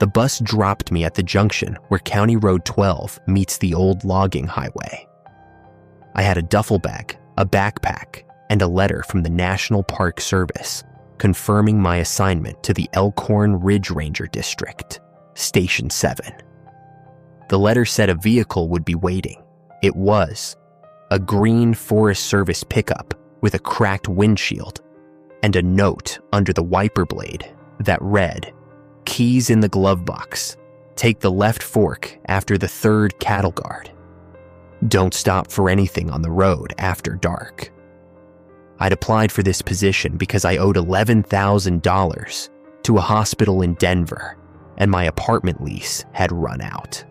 The bus dropped me at the junction where County Road 12 meets the old logging highway. I had a duffel bag, a backpack, and a letter from the National Park Service confirming my assignment to the Elkhorn Ridge Ranger District, Station 7. The letter said a vehicle would be waiting. It was a green Forest Service pickup with a cracked windshield and a note under the wiper blade that read, "Keys in the glove box. Take the left fork after the 3rd cattle guard. Don't stop for anything on the road after dark." I'd applied for this position because I owed $11,000 to a hospital in Denver, and my apartment lease had run out.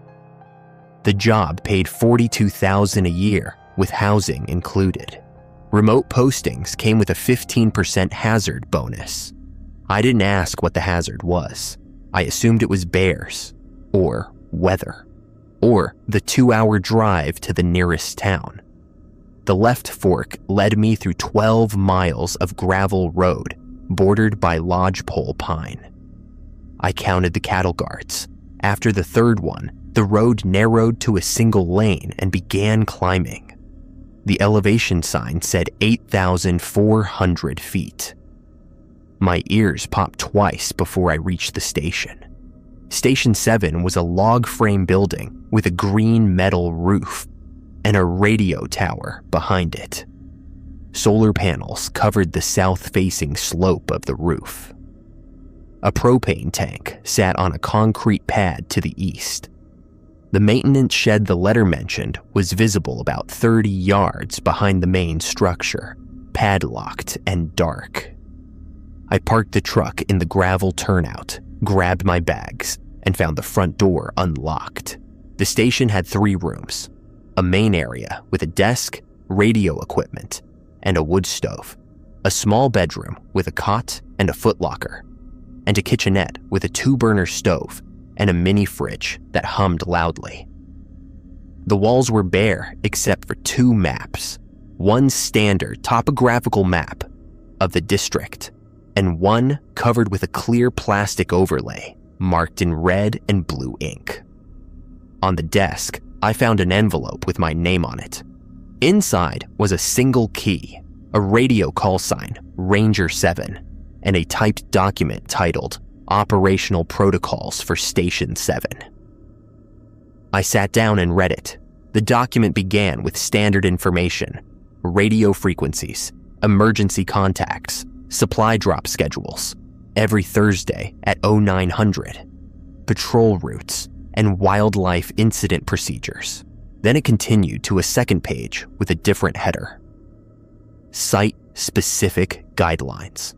The job paid $42,000 a year with housing included. Remote postings came with a 15% hazard bonus. I didn't ask what the hazard was. I assumed it was bears, or weather, or the 2-hour drive to the nearest town. The left fork led me through 12 miles of gravel road bordered by lodgepole pine. I counted the cattle guards. After the 3rd one, the road narrowed to a single lane and began climbing. The elevation sign said 8,400 feet. My ears popped twice before I reached the station. Station 7 was a log frame building with a green metal roof and a radio tower behind it. Solar panels covered the south-facing slope of the roof. A propane tank sat on a concrete pad to the east. The maintenance shed the letter mentioned was visible about 30 yards behind the main structure, padlocked and dark. I parked the truck in the gravel turnout, grabbed my bags, and found the front door unlocked. The station had 3 rooms, a main area with a desk, radio equipment, and a wood stove, a small bedroom with a cot and a footlocker, and a kitchenette with a 2-burner stove and a mini fridge that hummed loudly. The walls were bare except for 2 maps, one standard topographical map of the district, and one covered with a clear plastic overlay marked in red and blue ink. On the desk, I found an envelope with my name on it. Inside was a single key, a radio call sign, Ranger 7, and a typed document titled Operational Protocols for Station 7. I sat down and read it. The document began with standard information, radio frequencies, emergency contacts, supply drop schedules, every Thursday at 0900, patrol routes, and wildlife incident procedures. Then it continued to a second page with a different header. Site-specific guidelines.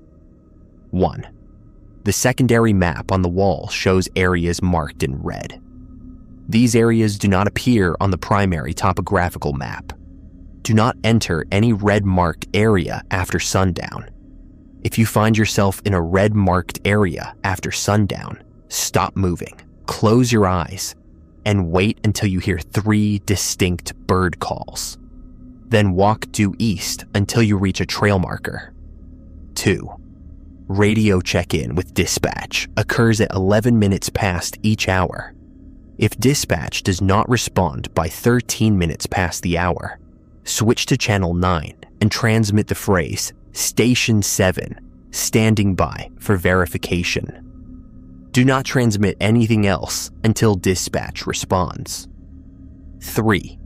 1. The secondary map on the wall shows areas marked in red. These areas do not appear on the primary topographical map. Do not enter any red-marked area after sundown. If you find yourself in a red-marked area after sundown, stop moving, close your eyes, and wait until you hear 3 distinct bird calls. Then walk due east until you reach a trail marker. 2. Radio check-in with dispatch occurs at 11 minutes past each hour. If dispatch does not respond by 13 minutes past the hour, switch to channel 9 and transmit the phrase Station 7, standing by for verification. Do not transmit anything else until dispatch responds. 3.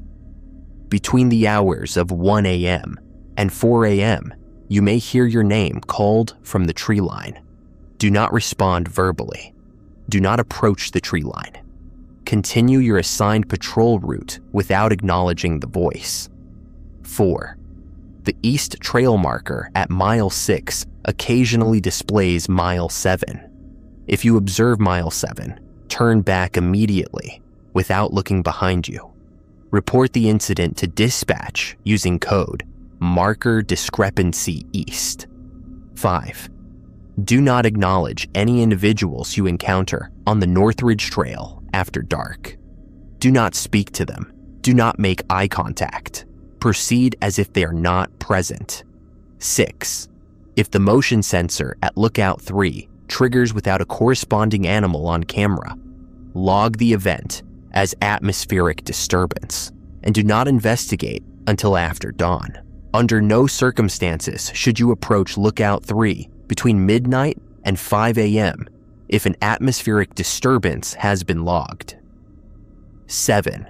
Between the hours of 1 a.m. and 4 a.m., you may hear your name called from the tree line. Do not respond verbally. Do not approach the tree line. Continue your assigned patrol route without acknowledging the voice. 4. The east trail marker at mile 6 occasionally displays mile 7. If you observe mile 7, turn back immediately without looking behind you. Report the incident to dispatch using code Marker Discrepancy East. 5. Do not acknowledge any individuals you encounter on the Northridge Trail after dark. Do not speak to them. Do not make eye contact. Proceed as if they are not present. 6. If the motion sensor at Lookout 3 triggers without a corresponding animal on camera, log the event as atmospheric disturbance, and do not investigate until after dawn. Under no circumstances should you approach Lookout 3 between midnight and 5 a.m. if an atmospheric disturbance has been logged. 7.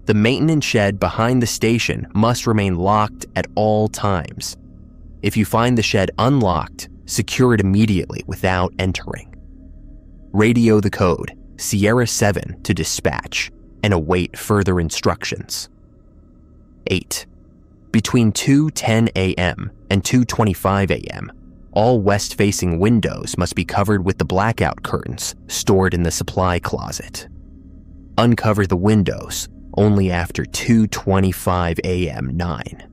The maintenance shed behind the station must remain locked at all times. If you find the shed unlocked, secure it immediately without entering. Radio the code Sierra 7 to dispatch and await further instructions. 8. Between 2:10 a.m. and 2:25 a.m., all west-facing windows must be covered with the blackout curtains stored in the supply closet. Uncover the windows only after 2:25 a.m. 9.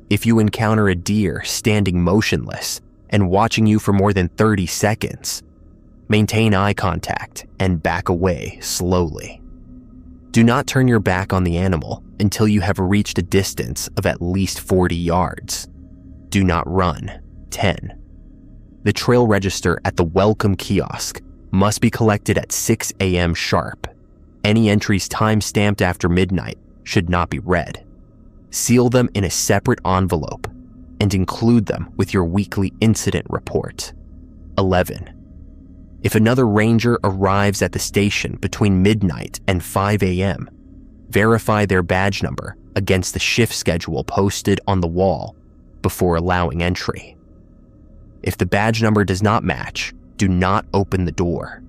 If you encounter a deer standing motionless and watching you for more than 30 seconds, maintain eye contact and back away slowly. Do not turn your back on the animal until you have reached a distance of at least 40 yards. Do not run. 10. The trail register at the welcome kiosk must be collected at 6 a.m. sharp. Any entries time-stamped after midnight should not be read. Seal them in a separate envelope and include them with your weekly incident report. 11. If another ranger arrives at the station between midnight and 5 a.m., verify their badge number against the shift schedule posted on the wall before allowing entry. If the badge number does not match, do not open the door.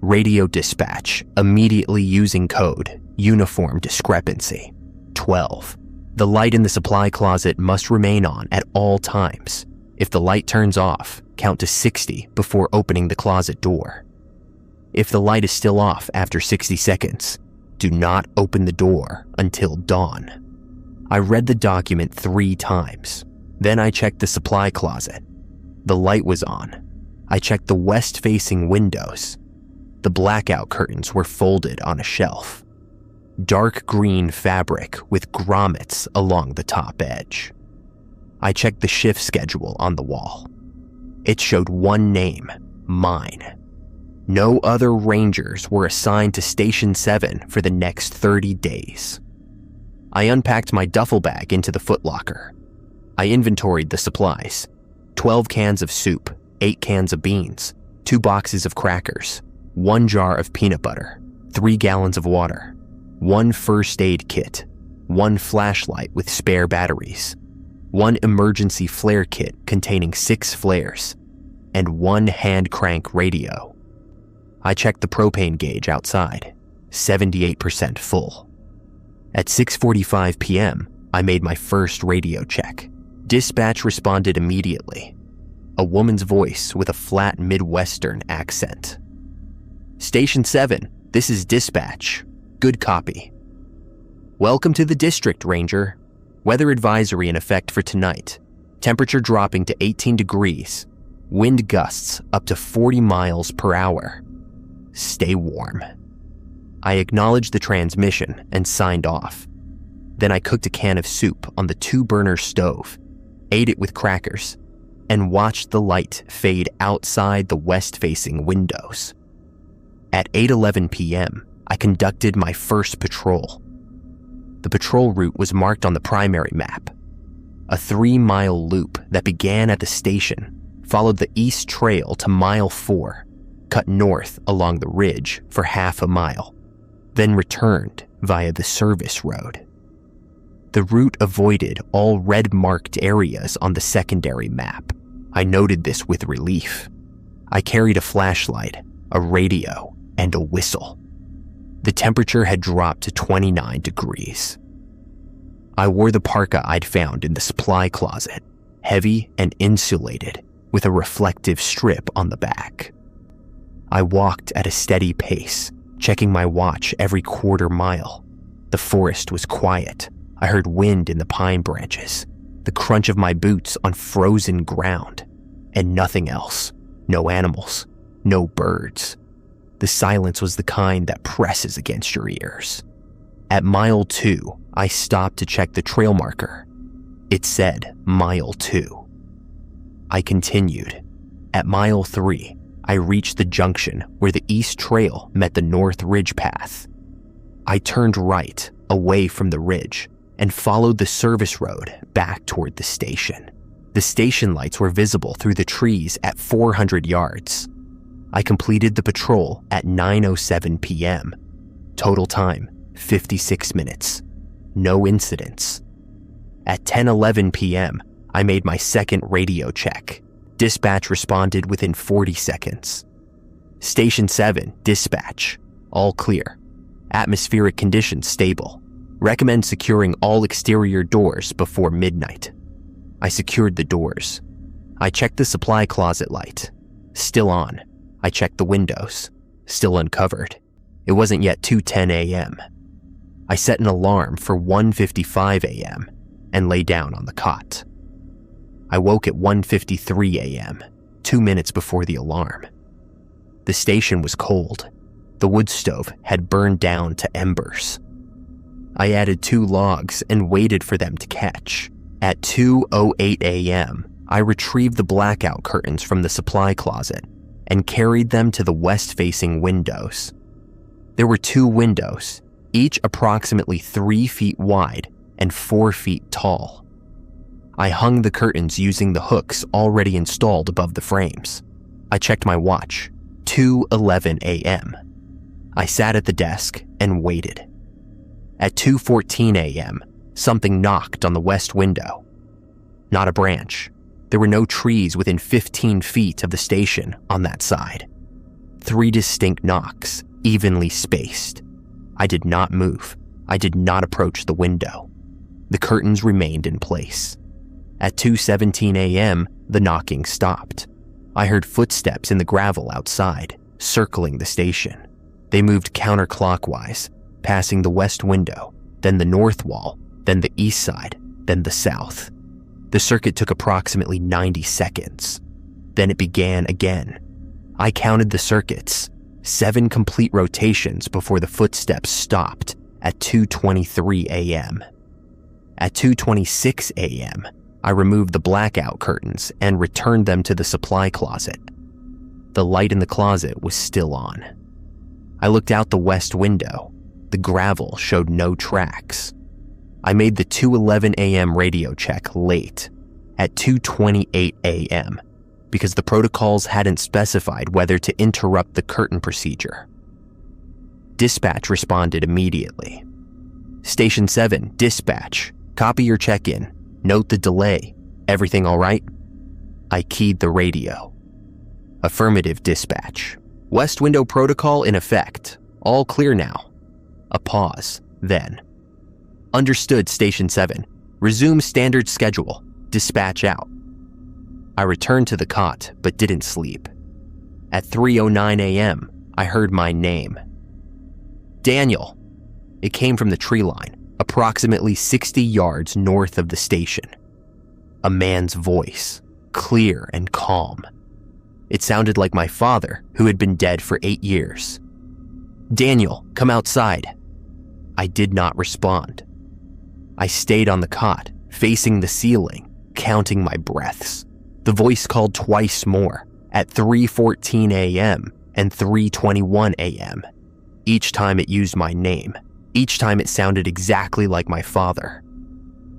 Radio dispatch immediately using code uniform discrepancy. 12. The light in the supply closet must remain on at all times. If the light turns off, count to 60 before opening the closet door. If the light is still off after 60 seconds, do not open the door until dawn. I read the document 3 times. Then I checked the supply closet. The light was on. I checked the west-facing windows. The blackout curtains were folded on a shelf. Dark green fabric with grommets along the top edge. I checked the shift schedule on the wall. It showed one name, mine. No other rangers were assigned to Station 7 for the next 30 days. I unpacked my duffel bag into the footlocker. I inventoried the supplies. 12 cans of soup, 8 cans of beans, 2 boxes of crackers, 1 jar of peanut butter, 3 gallons of water, 1 first aid kit, 1 flashlight with spare batteries, 1 emergency flare kit containing 6 flares, and 1 hand crank radio. I checked the propane gauge outside, 78% full. At 6:45 p.m., I made my first radio check. Dispatch responded immediately. A woman's voice with a flat Midwestern accent. Station 7, this is dispatch. Good copy. Welcome to the district, Ranger. Weather advisory in effect for tonight. Temperature dropping to 18 degrees. Wind gusts up to 40 miles per hour. Stay warm. I acknowledged the transmission and signed off. Then I cooked a can of soup on the 2-burner stove, ate it with crackers, and watched the light fade outside the west-facing windows. At 8:11 p.m., I conducted my first patrol. The patrol route was marked on the primary map. A 3-mile loop that began at the station followed the east trail to mile 4, cut north along the ridge for half a mile, then returned via the service road. The route avoided all red-marked areas on the secondary map. I noted this with relief. I carried a flashlight, a radio, and a whistle. The temperature had dropped to 29 degrees. I wore the parka I'd found in the supply closet, heavy and insulated, with a reflective strip on the back. I walked at a steady pace, checking my watch every quarter mile. The forest was quiet. I heard wind in the pine branches, the crunch of my boots on frozen ground, and nothing else. No animals, no birds. The silence was the kind that presses against your ears. At mile 2, I stopped to check the trail marker. It said mile 2. I continued. At mile 3, I reached the junction where the East Trail met the North Ridge path. I turned right, away from the ridge, and followed the service road back toward the station. The station lights were visible through the trees at 400 yards. I completed the patrol at 9:07 p.m. Total time, 56 minutes. No incidents. At 10:11 p.m., I made my second radio check. Dispatch responded within 40 seconds. Station 7, dispatch. All clear. Atmospheric conditions stable. Recommend securing all exterior doors before midnight. I secured the doors. I checked the supply closet light. Still on. I checked the windows. Still uncovered. It wasn't yet 2:10 a.m. I set an alarm for 1:55 a.m. and lay down on the cot. I woke at 1:53 a.m., 2 minutes before the alarm. The station was cold. The wood stove had burned down to embers. I added 2 logs and waited for them to catch. At 2:08 a.m., I retrieved the blackout curtains from the supply closet and carried them to the west-facing windows. There were 2 windows, each approximately 3 feet wide and 4 feet tall. I hung the curtains using the hooks already installed above the frames. I checked my watch, 2:11 a.m. I sat at the desk and waited. At 2:14 a.m., something knocked on the west window. Not a branch. There were no trees within 15 feet of the station on that side. 3 distinct knocks, evenly spaced. I did not move. I did not approach the window. The curtains remained in place. At 2:17 a.m., the knocking stopped. I heard footsteps in the gravel outside, circling the station. They moved counterclockwise, passing the west window, then the north wall, then the east side, then the south. The circuit took approximately 90 seconds. Then it began again. I counted the circuits, 7 complete rotations before the footsteps stopped at 2:23 a.m. At 2:26 a.m., I removed the blackout curtains and returned them to the supply closet. The light in the closet was still on. I looked out the west window. The gravel showed no tracks. I made the 2:11 a.m. radio check late, at 2:28 a.m., because the protocols hadn't specified whether to interrupt the curtain procedure. Dispatch responded immediately. Station 7, dispatch. Copy your check-in. Note the delay. Everything all right? I keyed the radio. Affirmative, dispatch. West window protocol in effect. All clear now. A pause, then. Understood, Station 7. Resume standard schedule. Dispatch out. I returned to the cot, but didn't sleep. At 3:09 a.m., I heard my name. Daniel. It came from the tree line, approximately 60 yards north of the station. A man's voice, clear and calm. It sounded like my father, who had been dead for 8 years. Daniel, come outside. I did not respond. I stayed on the cot, facing the ceiling, counting my breaths. The voice called twice more, at 3:14 a.m. and 3:21 a.m. Each time it used my name. Each time it sounded exactly like my father.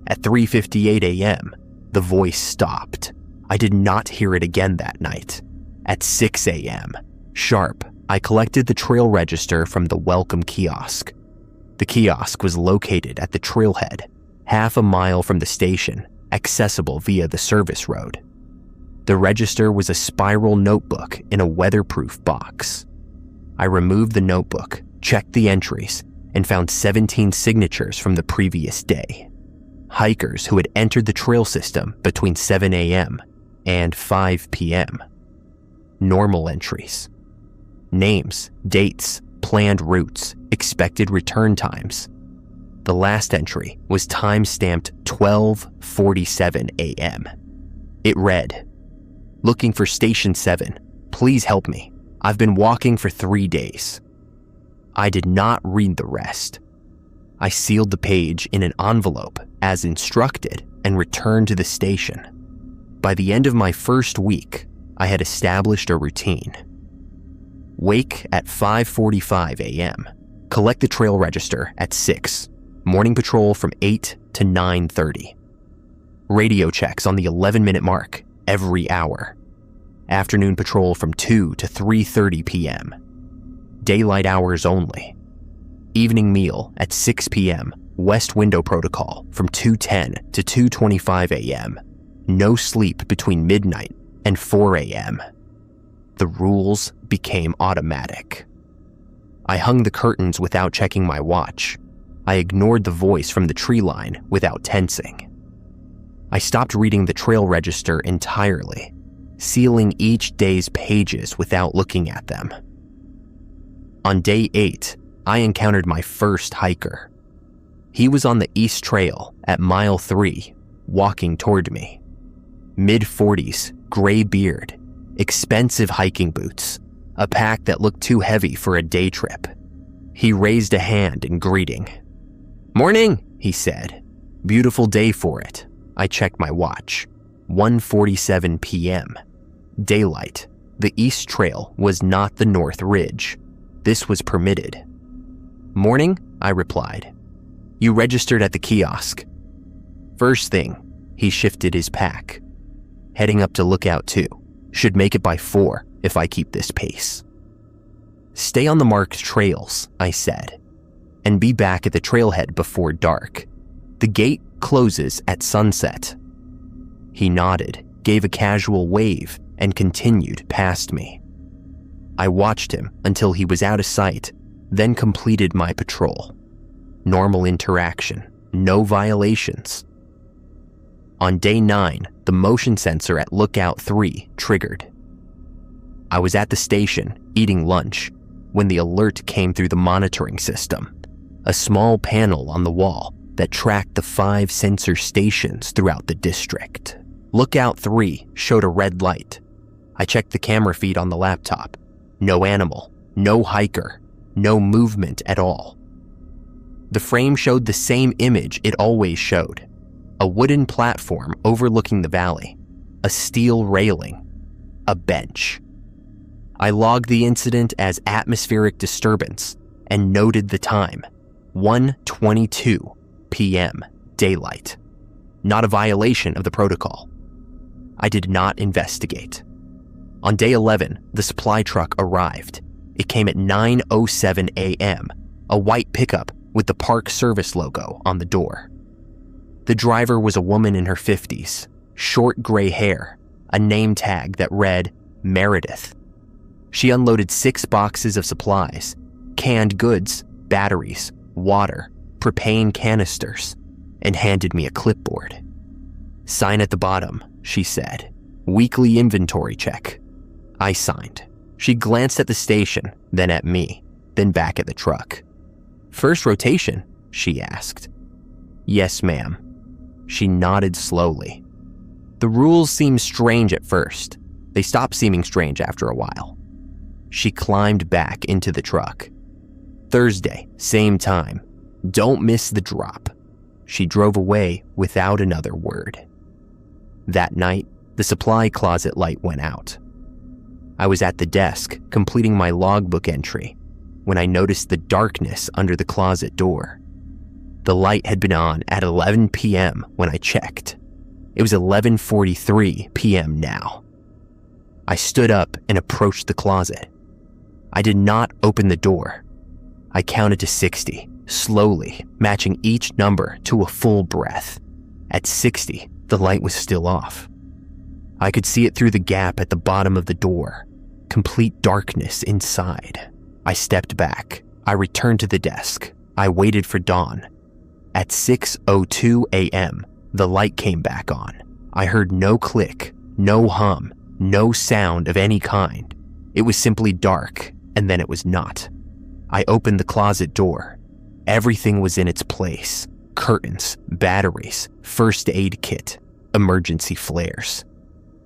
At 3:58 a.m., the voice stopped. I did not hear it again that night. At 6 a.m., sharp, I collected the trail register from the welcome kiosk. The kiosk was located at the trailhead, half a mile from the station, accessible via the service road. The register was a spiral notebook in a weatherproof box. I removed the notebook, checked the entries, and found 17 signatures from the previous day. Hikers who had entered the trail system between 7 a.m. and 5 p.m. Normal entries. Names, dates, planned routes, expected return times. The last entry was time-stamped 12:47 a.m. It read, "Looking for Station 7. Please help me. I've been walking for 3 days." I did not read the rest. I sealed the page in an envelope as instructed and returned to the station. By the end of my first week, I had established a routine. Wake at 5:45 a.m. Collect the trail register at 6. Morning patrol from 8 to 9:30. Radio checks on the 11-minute mark every hour. Afternoon patrol from 2 to 3:30 p.m. Daylight hours only. Evening meal at 6 p.m. West window protocol from 2:10 to 2:25 a.m. No sleep between midnight and 4 a.m. The rules became automatic. I hung the curtains without checking my watch. I ignored the voice from the tree line without tensing. I stopped reading the trail register entirely, sealing each day's pages without looking at them. On day 8, I encountered my first hiker. He was on the East Trail at mile 3, walking toward me. Mid-40s, gray beard, expensive hiking boots, a pack that looked too heavy for a day trip. He raised a hand in greeting. "Morning," he said. "Beautiful day for it." I checked my watch. 1:47 p.m. Daylight. The East Trail was not the North Ridge. This was permitted. "Morning," I replied. "You registered at the kiosk." First thing, he shifted his pack. "Heading up to Lookout 2. Should make it by 4 if I keep this pace." "Stay on the marked trails," I said, "and be back at the trailhead before dark. The gate closes at sunset." He nodded, gave a casual wave, and continued past me. I watched him until he was out of sight, then completed my patrol. Normal interaction, no violations. On day 9, the motion sensor at Lookout 3 triggered. I was at the station, eating lunch, when the alert came through the monitoring system, a small panel on the wall that tracked the 5 sensor stations throughout the district. Lookout 3 showed a red light. I checked the camera feed on the laptop. No animal, no hiker, no movement at all. The frame showed the same image it always showed. A wooden platform overlooking the valley, a steel railing, a bench. I logged the incident as atmospheric disturbance and noted the time, 1:22 p.m. daylight. Not a violation of the protocol. I did not investigate. On day 11, the supply truck arrived. It came at 9:07 a.m., a white pickup with the Park Service logo on the door. The driver was a woman in her 50s, short gray hair, a name tag that read Meredith. She unloaded 6 boxes of supplies, canned goods, batteries, water, propane canisters, and handed me a clipboard. "Sign at the bottom," she said. "Weekly inventory check." I signed. She glanced at the station, then at me, then back at the truck. "First rotation?" she asked. "Yes, ma'am." She nodded slowly. The rules seemed strange at first. They stopped seeming strange after a while. She climbed back into the truck. "Thursday, same time. Don't miss the drop." She drove away without another word. That night, the supply closet light went out. I was at the desk, completing my logbook entry, when I noticed the darkness under the closet door. The light had been on at 11 p.m. when I checked. It was 11:43 p.m. now. I stood up and approached the closet. I did not open the door. I counted to 60, slowly, matching each number to a full breath. At 60, the light was still off. I could see it through the gap at the bottom of the door. Complete darkness inside. I stepped back. I returned to the desk. I waited for dawn. At 6:02 a.m., the light came back on. I heard no click, no hum, no sound of any kind. It was simply dark, and then it was not. I opened the closet door. Everything was in its place. Curtains, batteries, first aid kit, emergency flares.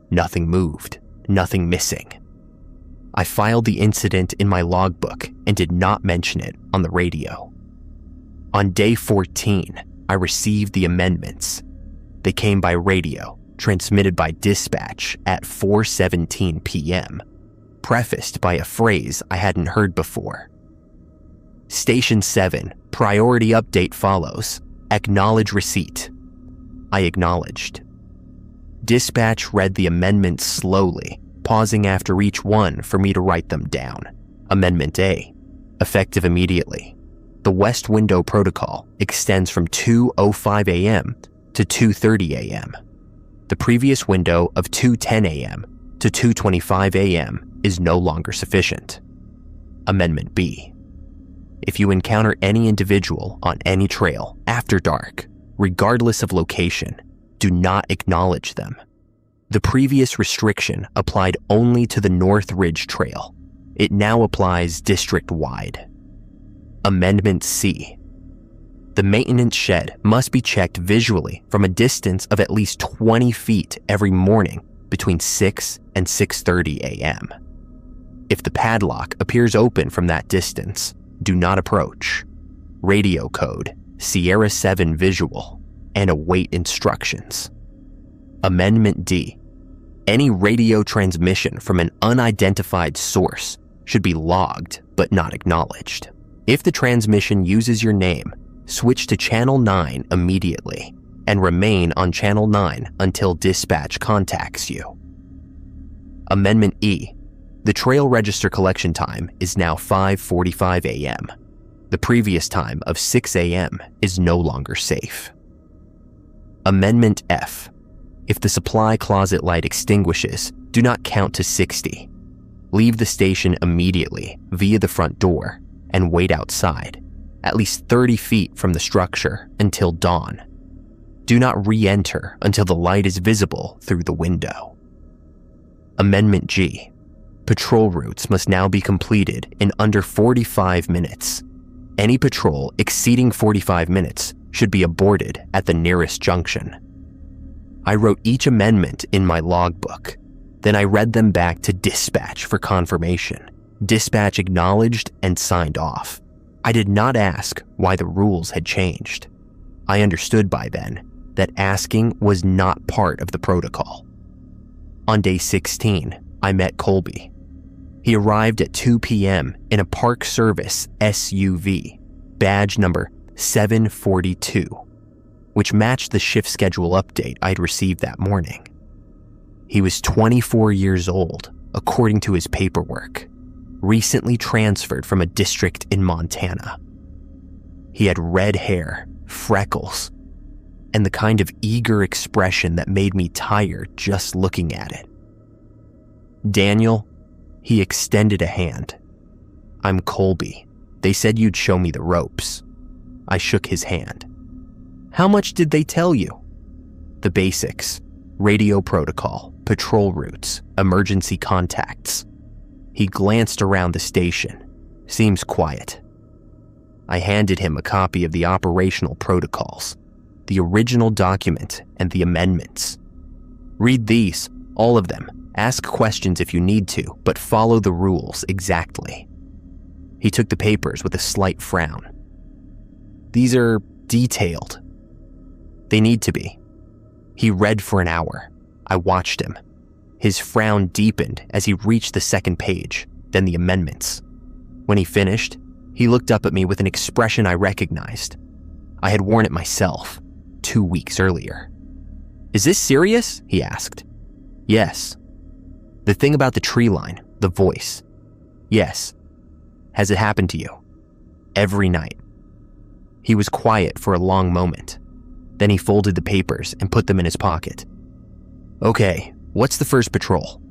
Nothing moved, nothing missing. I filed the incident in my logbook and did not mention it on the radio. On day 14, I received the amendments. They came by radio, transmitted by dispatch at 4:17 p.m. prefaced by a phrase I hadn't heard before. Station 7, priority update follows. Acknowledge receipt. I acknowledged. Dispatch read the amendments slowly, pausing after each one for me to write them down. Amendment A, effective immediately. The West Window Protocol extends from 2:05 a.m. to 2:30 a.m. The previous window of 2:10 a.m. to 2:25 a.m. is no longer sufficient. Amendment B, if you encounter any individual on any trail after dark, regardless of location, do not acknowledge them. The previous restriction applied only to the North Ridge Trail. It now applies district-wide. Amendment C, the maintenance shed must be checked visually from a distance of at least 20 feet every morning between 6 and 6:30 a.m. If the padlock appears open from that distance, do not approach. Radio code Sierra 7 visual and await instructions. Amendment D, any radio transmission from an unidentified source should be logged but not acknowledged. If the transmission uses your name, switch to Channel 9 immediately and remain on Channel 9 until dispatch contacts you. Amendment E, the trail register collection time is now 5:45 a.m. The previous time of 6 a.m. is no longer safe. Amendment F, if the supply closet light extinguishes, do not count to 60. Leave the station immediately via the front door and wait outside, at least 30 feet from the structure until dawn. Do not re-enter until the light is visible through the window. Amendment G, patrol routes must now be completed in under 45 minutes. Any patrol exceeding 45 minutes should be aborted at the nearest junction. I wrote each amendment in my logbook. Then I read them back to dispatch for confirmation. Dispatch acknowledged and signed off. I did not ask why the rules had changed. I understood by then that asking was not part of the protocol. On day 16, I met Colby. He arrived at 2 p.m. in a Park Service SUV, badge number 742, which matched the shift schedule update I'd received that morning. He was 24 years old, according to his paperwork, recently transferred from a district in Montana. He had red hair, freckles, and the kind of eager expression that made me tired just looking at it. Daniel, he extended a hand. I'm Colby. They said you'd show me the ropes. I shook his hand. How much did they tell you? The basics: radio protocol, patrol routes, emergency contacts. He glanced around the station. Seems quiet. I handed him a copy of the operational protocols, the original document, and the amendments. Read these, all of them. Ask questions if you need to, but follow the rules exactly. He took the papers with a slight frown. These are detailed. They need to be. He read for an hour. I watched him. His frown deepened as he reached the second page, then the amendments. When he finished, he looked up at me with an expression I recognized. I had worn it myself 2 weeks earlier. Is this serious? He asked. Yes. The thing about the tree line, the voice. Yes. Has it happened to you? Every night. He was quiet for a long moment. Then he folded the papers and put them in his pocket. Okay, what's the first patrol?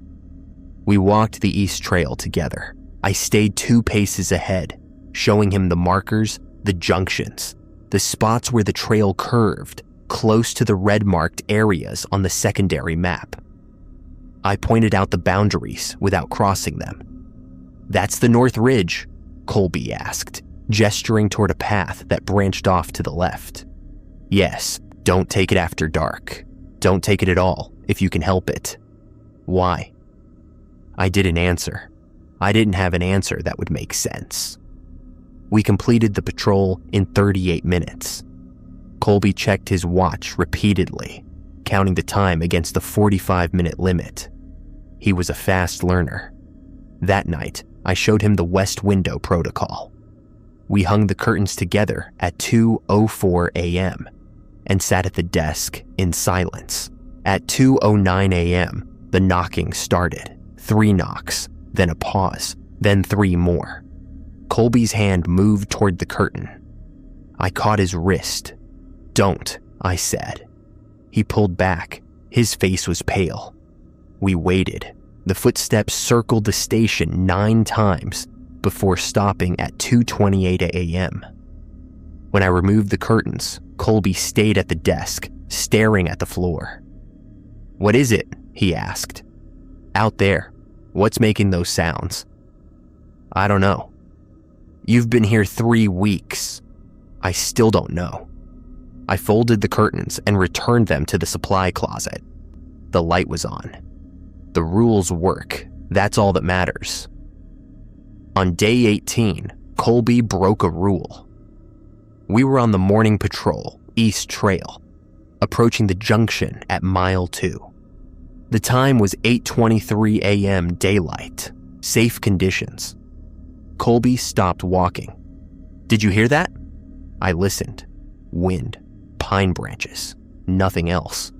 We walked the East Trail together. I stayed 2 paces ahead, showing him the markers, the junctions, the spots where the trail curved, close to the red-marked areas on the secondary map. I pointed out the boundaries without crossing them. That's the North Ridge, Colby asked, gesturing toward a path that branched off to the left. Yes, don't take it after dark. Don't take it at all, if you can help it. Why? I didn't answer. I didn't have an answer that would make sense. We completed the patrol in 38 minutes. Colby checked his watch repeatedly, counting the time against the 45-minute limit. He was a fast learner. That night, I showed him the west window protocol. We hung the curtains together at 2:04 a.m. and sat at the desk in silence. At 2:09 a.m., the knocking started. 3 knocks, then a pause, then 3 more. Colby's hand moved toward the curtain. I caught his wrist. "Don't," I said. He pulled back. His face was pale. We waited. The footsteps circled the station 9 times before stopping at 2:28 a.m. When I removed the curtains, Colby stayed at the desk, staring at the floor. "What is it?" he asked. "Out there. What's making those sounds?" "I don't know." "You've been here 3 weeks." "I still don't know." I folded the curtains and returned them to the supply closet. The light was on. The rules work. That's all that matters. On day 18, Colby broke a rule. We were on the morning patrol, East Trail, approaching the junction at mile 2. The time was 8:23 a.m. daylight, safe conditions. Colby stopped walking. "Did you hear that?" I listened. Wind, pine branches, nothing else.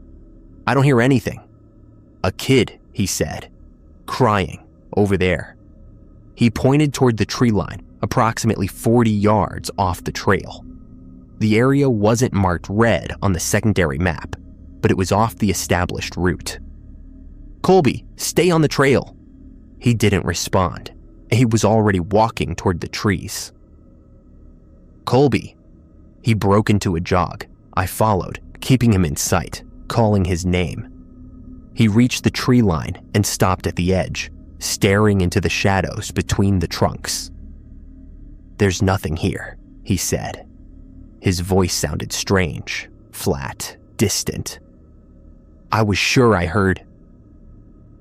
"I don't hear anything." "A kid," he said, "crying, over there." He pointed toward the tree line, approximately 40 yards off the trail. The area wasn't marked red on the secondary map, but it was off the established route. "Colby, stay on the trail." He didn't respond. He was already walking toward the trees. "Colby." He broke into a jog. I followed, keeping him in sight, calling his name. He reached the tree line and stopped at the edge, staring into the shadows between the trunks. "There's nothing here," he said. His voice sounded strange, flat, distant. "I was sure I heard."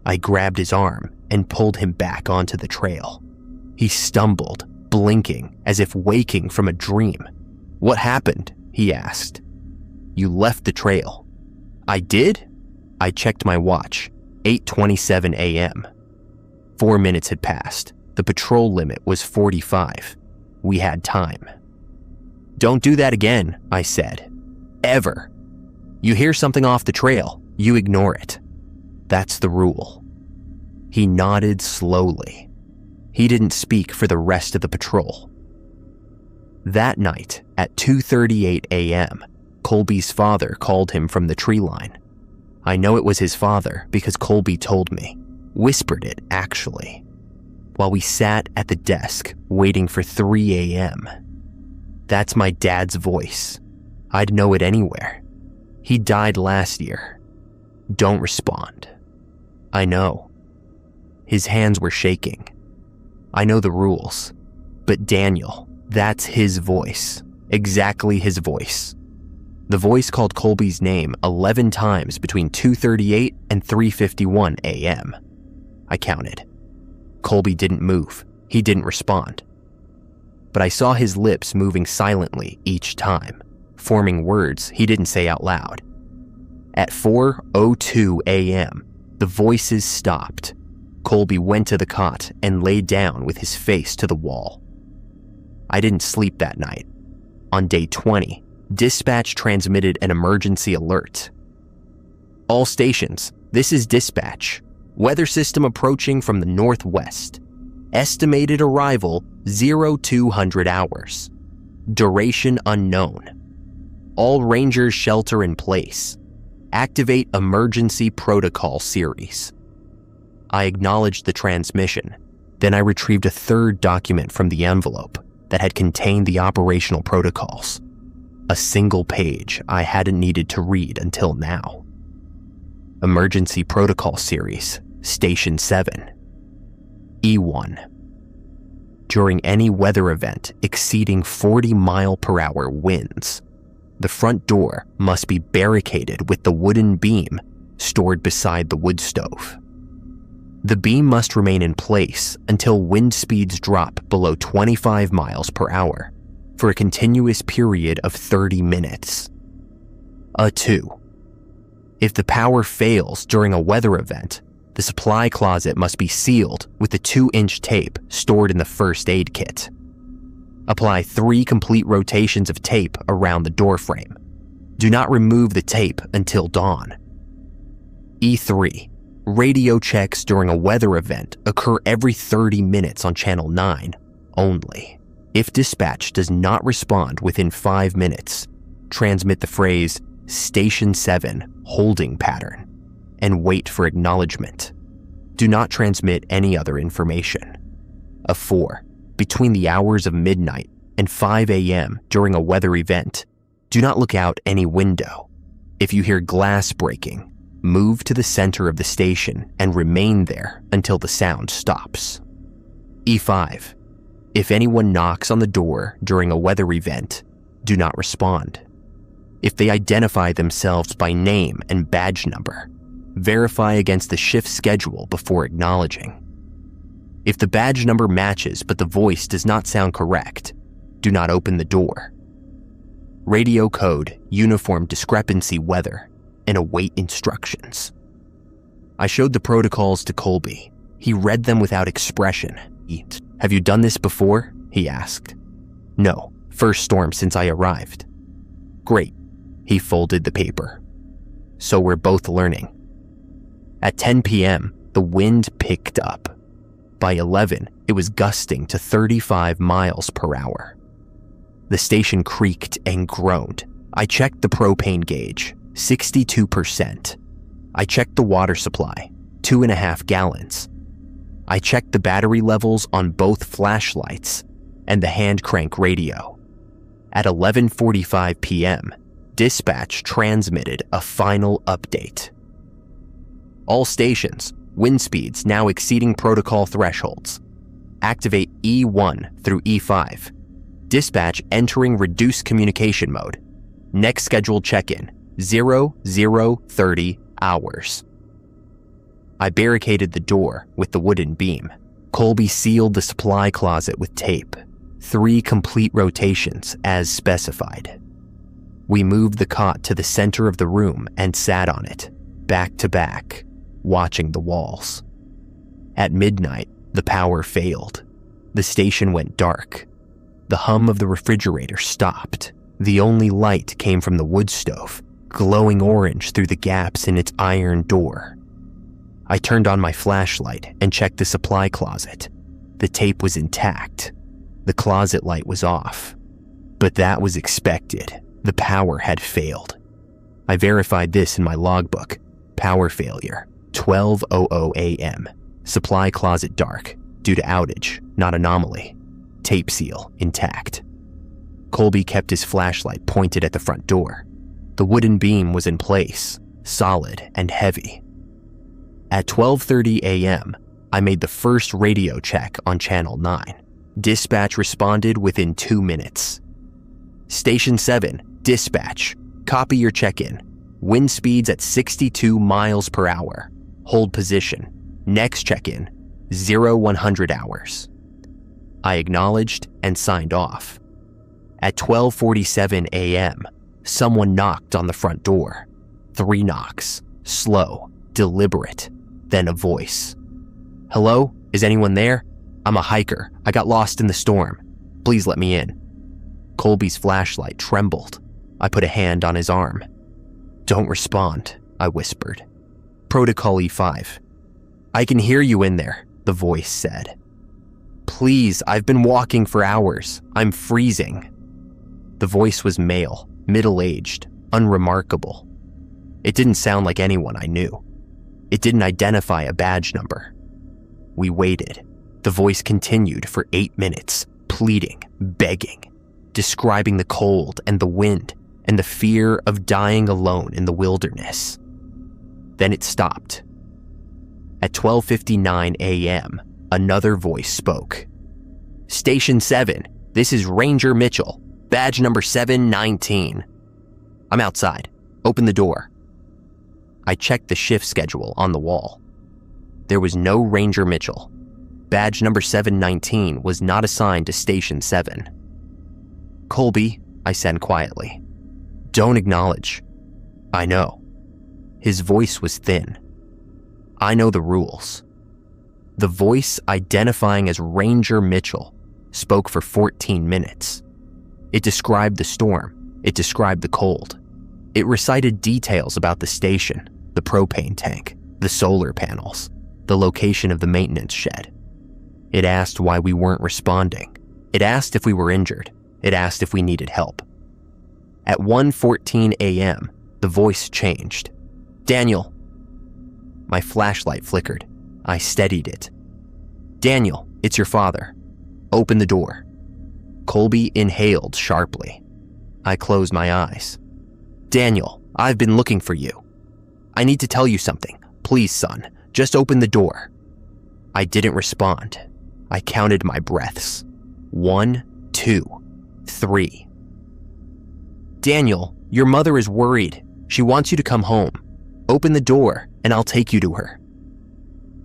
I grabbed his arm and pulled him back onto the trail. He stumbled, blinking as if waking from a dream. "What happened?" he asked. "You left the trail." "I did?" I checked my watch. 8:27 a.m. 4 minutes had passed. The patrol limit was 45. We had time. "Don't do that again," I said. "Ever. You hear something off the trail, you ignore it. That's the rule." He nodded slowly. He didn't speak for the rest of the patrol. That night, at 2:38 a.m., Colby's father called him from the tree line. I know it was his father because Colby told me. Whispered it, actually. While we sat at the desk, waiting for 3 a.m. That's my dad's voice. I'd know it anywhere. He died last year. Don't respond. I know. His hands were shaking. I know the rules. But Daniel, that's his voice. Exactly his voice. The voice called Colby's name 11 times between 2:38 and 3:51 a.m. I counted. Colby didn't move. He didn't respond. But I saw his lips moving silently each time, forming words he didn't say out loud. At 4:02 a.m., the voices stopped. Colby went to the cot and lay down with his face to the wall. I didn't sleep that night. On day 20, dispatch transmitted an emergency alert. "All stations, this is dispatch. Weather system approaching from the northwest. Estimated arrival 0200 hours. Duration unknown. All rangers shelter in place. Activate emergency protocol series." I acknowledged the transmission. Then I retrieved a third document from the envelope that had contained the operational protocols. A single page I hadn't needed to read until now. Emergency Protocol Series, Station 7. E1. During any weather event exceeding 40-mile-per-hour winds, the front door must be barricaded with the wooden beam stored beside the wood stove. The beam must remain in place until wind speeds drop below 25 miles per hour for a continuous period of 30 minutes. 2. If the power fails during a weather event, The supply closet must be sealed with the 2-inch tape stored in the first aid kit. Apply 3 complete rotations of tape around the doorframe. Do not remove the tape until dawn. E3. Radio checks during a weather event occur every 30 minutes on Channel 9 only. If dispatch does not respond within 5 minutes, transmit the phrase Station 7 holding pattern and wait for acknowledgement. Do not transmit any other information. A 4. Between the hours of midnight and 5 a.m. during a weather event, do not look out any window. If you hear glass breaking, move to the center of the station and remain there until the sound stops. E5. If anyone knocks on the door during a weather event, do not respond. If they identify themselves by name and badge number, verify against the shift schedule before acknowledging. If the badge number matches but the voice does not sound correct, do not open the door. Radio code uniform discrepancy weather and await instructions. I showed the protocols to Colby. He read them without expression. Have you done this before? He asked. No, first storm since I arrived. Great. He folded the paper. So we're both learning. At 10 p.m., the wind picked up. By 11, it was gusting to 35 miles per hour. The station creaked and groaned. I checked the propane gauge, 62%. I checked the water supply, 2.5 gallons. I checked the battery levels on both flashlights and the hand crank radio. At 11:45 p.m., dispatch transmitted a final update. All stations, wind speeds now exceeding protocol thresholds. Activate E1 through E5. Dispatch entering reduced communication mode. Next scheduled check-in, 00:30 hours. I barricaded the door with the wooden beam. Colby sealed the supply closet with tape. 3 complete rotations as specified. We moved the cot to the center of the room and sat on it, back to back, watching the walls. At midnight, the power failed. The station went dark. The hum of the refrigerator stopped. The only light came from the wood stove, glowing orange through the gaps in its iron door. I turned on my flashlight and checked the supply closet. The tape was intact. The closet light was off. But that was expected. The power had failed. I verified this in my logbook. Power failure, 12:00 a.m. Supply closet dark, due to outage, not anomaly. Tape seal intact. Colby kept his flashlight pointed at the front door. The wooden beam was in place, solid and heavy. At 12:30 a.m., I made the first radio check on Channel 9. Dispatch responded within 2 minutes. Station 7, dispatch. Copy your check-in. Wind speeds at 62 miles per hour. Hold position. Next check-in, 0100 hours. I acknowledged and signed off. At 12:47 a.m., someone knocked on the front door. 3 knocks, slow, deliberate, then a voice. Hello, is anyone there? I'm a hiker. I got lost in the storm. Please let me in. Colby's flashlight trembled. I put a hand on his arm. Don't respond, I whispered. Protocol E5. I can hear you in there, the voice said. Please, I've been walking for hours. I'm freezing. The voice was male, middle-aged, unremarkable. It didn't sound like anyone I knew. It didn't identify a badge number. We waited. The voice continued for 8 minutes, pleading, begging, describing the cold and the wind and the fear of dying alone in the wilderness. Then it stopped. At 12:59 a.m., another voice spoke. Station 7, this is Ranger Mitchell, badge number 719. I'm outside. Open the door. I checked the shift schedule on the wall. There was no Ranger Mitchell. Badge number 719 was not assigned to Station 7. Colby, I said quietly. Don't acknowledge. I know. His voice was thin. I know the rules. The voice identifying as Ranger Mitchell spoke for 14 minutes. It described the storm. It described the cold. It recited details about the station, the propane tank, the solar panels, the location of the maintenance shed. It asked why we weren't responding. It asked if we were injured. It asked if we needed help. At 1:14 a.m., the voice changed. Daniel. My flashlight flickered. I steadied it. Daniel, it's your father. Open the door. Colby inhaled sharply. I closed my eyes. Daniel, I've been looking for you. I need to tell you something. Please, son, just open the door. I didn't respond. I counted my breaths. 1, 2, 3. Daniel, your mother is worried. She wants you to come home. Open the door, and I'll take you to her.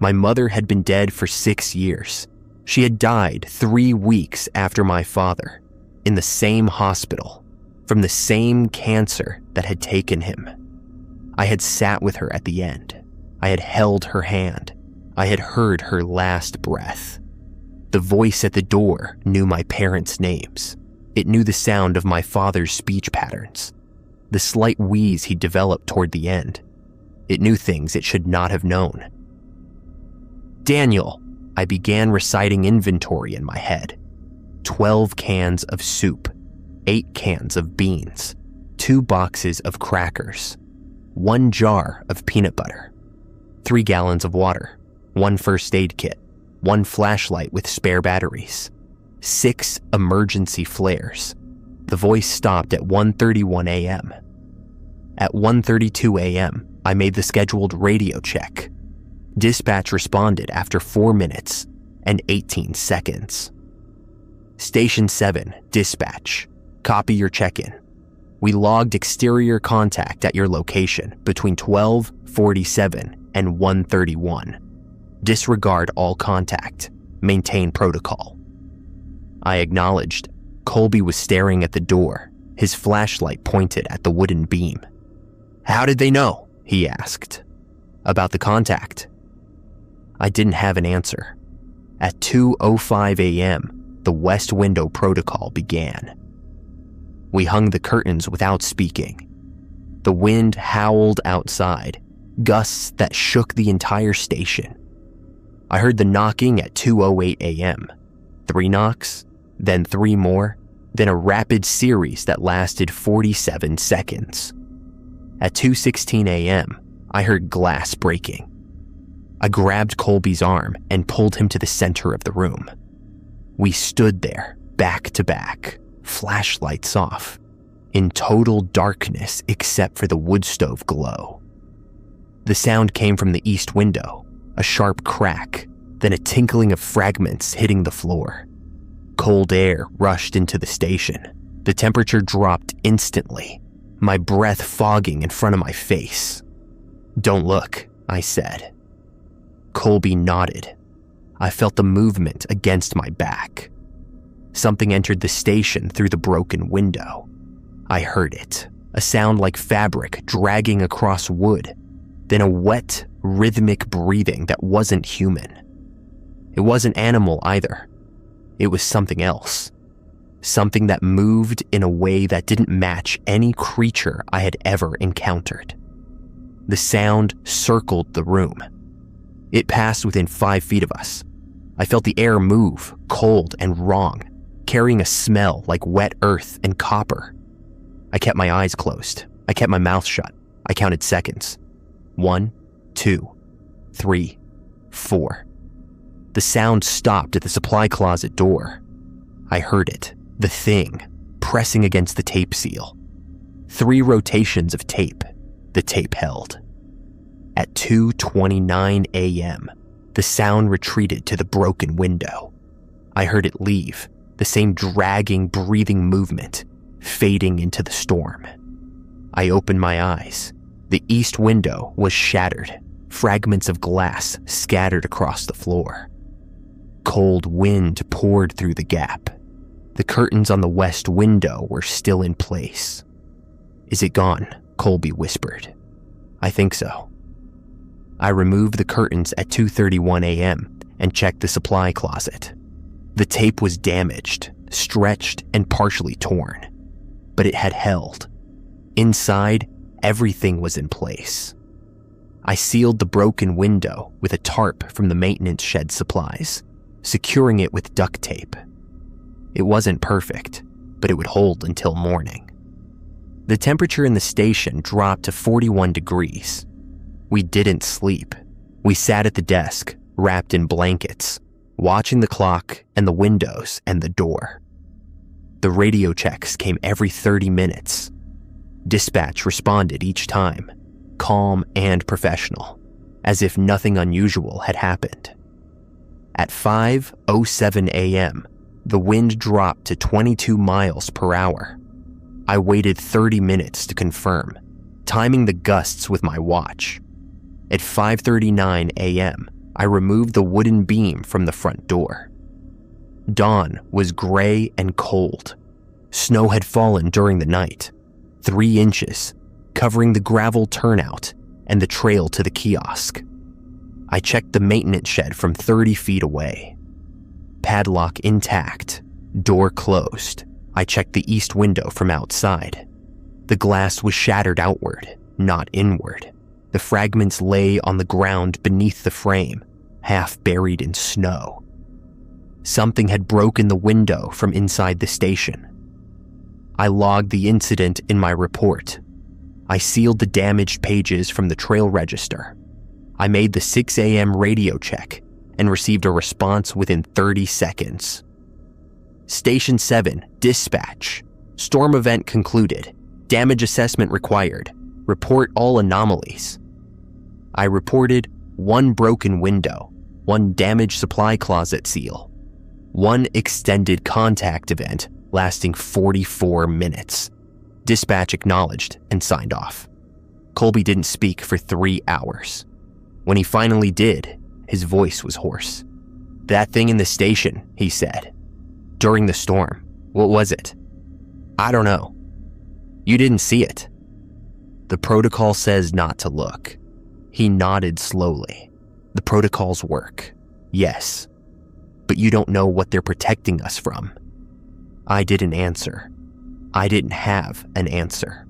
My mother had been dead for 6 years. She had died 3 weeks after my father, in the same hospital, from the same cancer that had taken him. I had sat with her at the end. I had held her hand. I had heard her last breath. The voice at the door knew my parents' names. It knew the sound of my father's speech patterns, the slight wheeze he developed toward the end. It knew things it should not have known. Daniel, I began reciting inventory in my head. 12 cans of soup, 8 cans of beans, 2 boxes of crackers, 1 jar of peanut butter, 3 gallons of water, 1 first aid kit, 1 flashlight with spare batteries, 6 emergency flares. The voice stopped at 1:31 a.m. At 1:32 a.m., I made the scheduled radio check. Dispatch responded after 4 minutes and 18 seconds. Station 7, dispatch. Copy your check-in. We logged exterior contact at your location between 12:47 and 1:31. Disregard all contact. Maintain protocol. I acknowledged. Colby was staring at the door, his flashlight pointed at the wooden beam. How did they know? He asked. About the contact. I didn't have an answer. At 2:05 a.m., the West Window Protocol began. We hung the curtains without speaking. The wind howled outside, gusts that shook the entire station. I heard the knocking at 2:08 a.m., 3 knocks, then 3 more, then a rapid series that lasted 47 seconds. At 2:16 a.m., I heard glass breaking. I grabbed Colby's arm and pulled him to the center of the room. We stood there, back to back, flashlights off, in total darkness except for the wood stove glow. The sound came from the east window, a sharp crack, then a tinkling of fragments hitting the floor. Cold air rushed into the station. The temperature dropped instantly, my breath fogging in front of my face. Don't look, I said. Colby nodded. I felt the movement against my back. Something entered the station through the broken window. I heard it, a sound like fabric dragging across wood, then a wet, rhythmic breathing that wasn't human. It wasn't animal either. It was something else. Something that moved in a way that didn't match any creature I had ever encountered. The sound circled the room. It passed within 5 feet of us. I felt the air move, cold and wrong, carrying a smell like wet earth and copper. I kept my eyes closed. I kept my mouth shut. I counted seconds. 1, 2, 3, 4. The sound stopped at the supply closet door. I heard it, the thing, pressing against the tape seal. 3 rotations of tape. The tape held. At 2:29 a.m., the sound retreated to the broken window. I heard it leave, the same dragging, breathing movement, fading into the storm. I opened my eyes. The east window was shattered, fragments of glass scattered across the floor. Cold wind poured through the gap. The curtains on the west window were still in place. Is it gone? Colby whispered. I think so. I removed the curtains at 2:31 a.m. and checked the supply closet. The tape was damaged, stretched, and partially torn, but it had held. Inside, everything was in place. I sealed the broken window with a tarp from the maintenance shed supplies, securing it with duct tape. It wasn't perfect, but it would hold until morning. The temperature in the station dropped to 41 degrees. We didn't sleep. We sat at the desk, wrapped in blankets, watching the clock and the windows and the door. The radio checks came every 30 minutes. Dispatch responded each time, calm and professional, as if nothing unusual had happened. At 5:07 a.m., the wind dropped to 22 miles per hour. I waited 30 minutes to confirm, timing the gusts with my watch. At 5:39 a.m., I removed the wooden beam from the front door. Dawn was gray and cold. Snow had fallen during the night, 3 inches, covering the gravel turnout and the trail to the kiosk. I checked the maintenance shed from 30 feet away. Padlock intact, door closed. I checked the east window from outside. The glass was shattered outward, not inward. The fragments lay on the ground beneath the frame, half buried in snow. Something had broken the window from inside the station. I logged the incident in my report. I sealed the damaged pages from the trail register. I made the 6 a.m. radio check and received a response within 30 seconds. Station 7, dispatch. Storm event concluded. Damage assessment required. Report all anomalies. I reported 1 broken window, 1 damaged supply closet seal, 1 extended contact event lasting 44 minutes. Dispatch acknowledged and signed off. Colby didn't speak for 3 hours. When he finally did, his voice was hoarse. "That thing in the station," he said. "During the storm, what was it?" "I don't know." "You didn't see it?" "The protocol says not to look." He nodded slowly. "The protocols work, yes. But you don't know what they're protecting us from." I didn't answer. I didn't have an answer.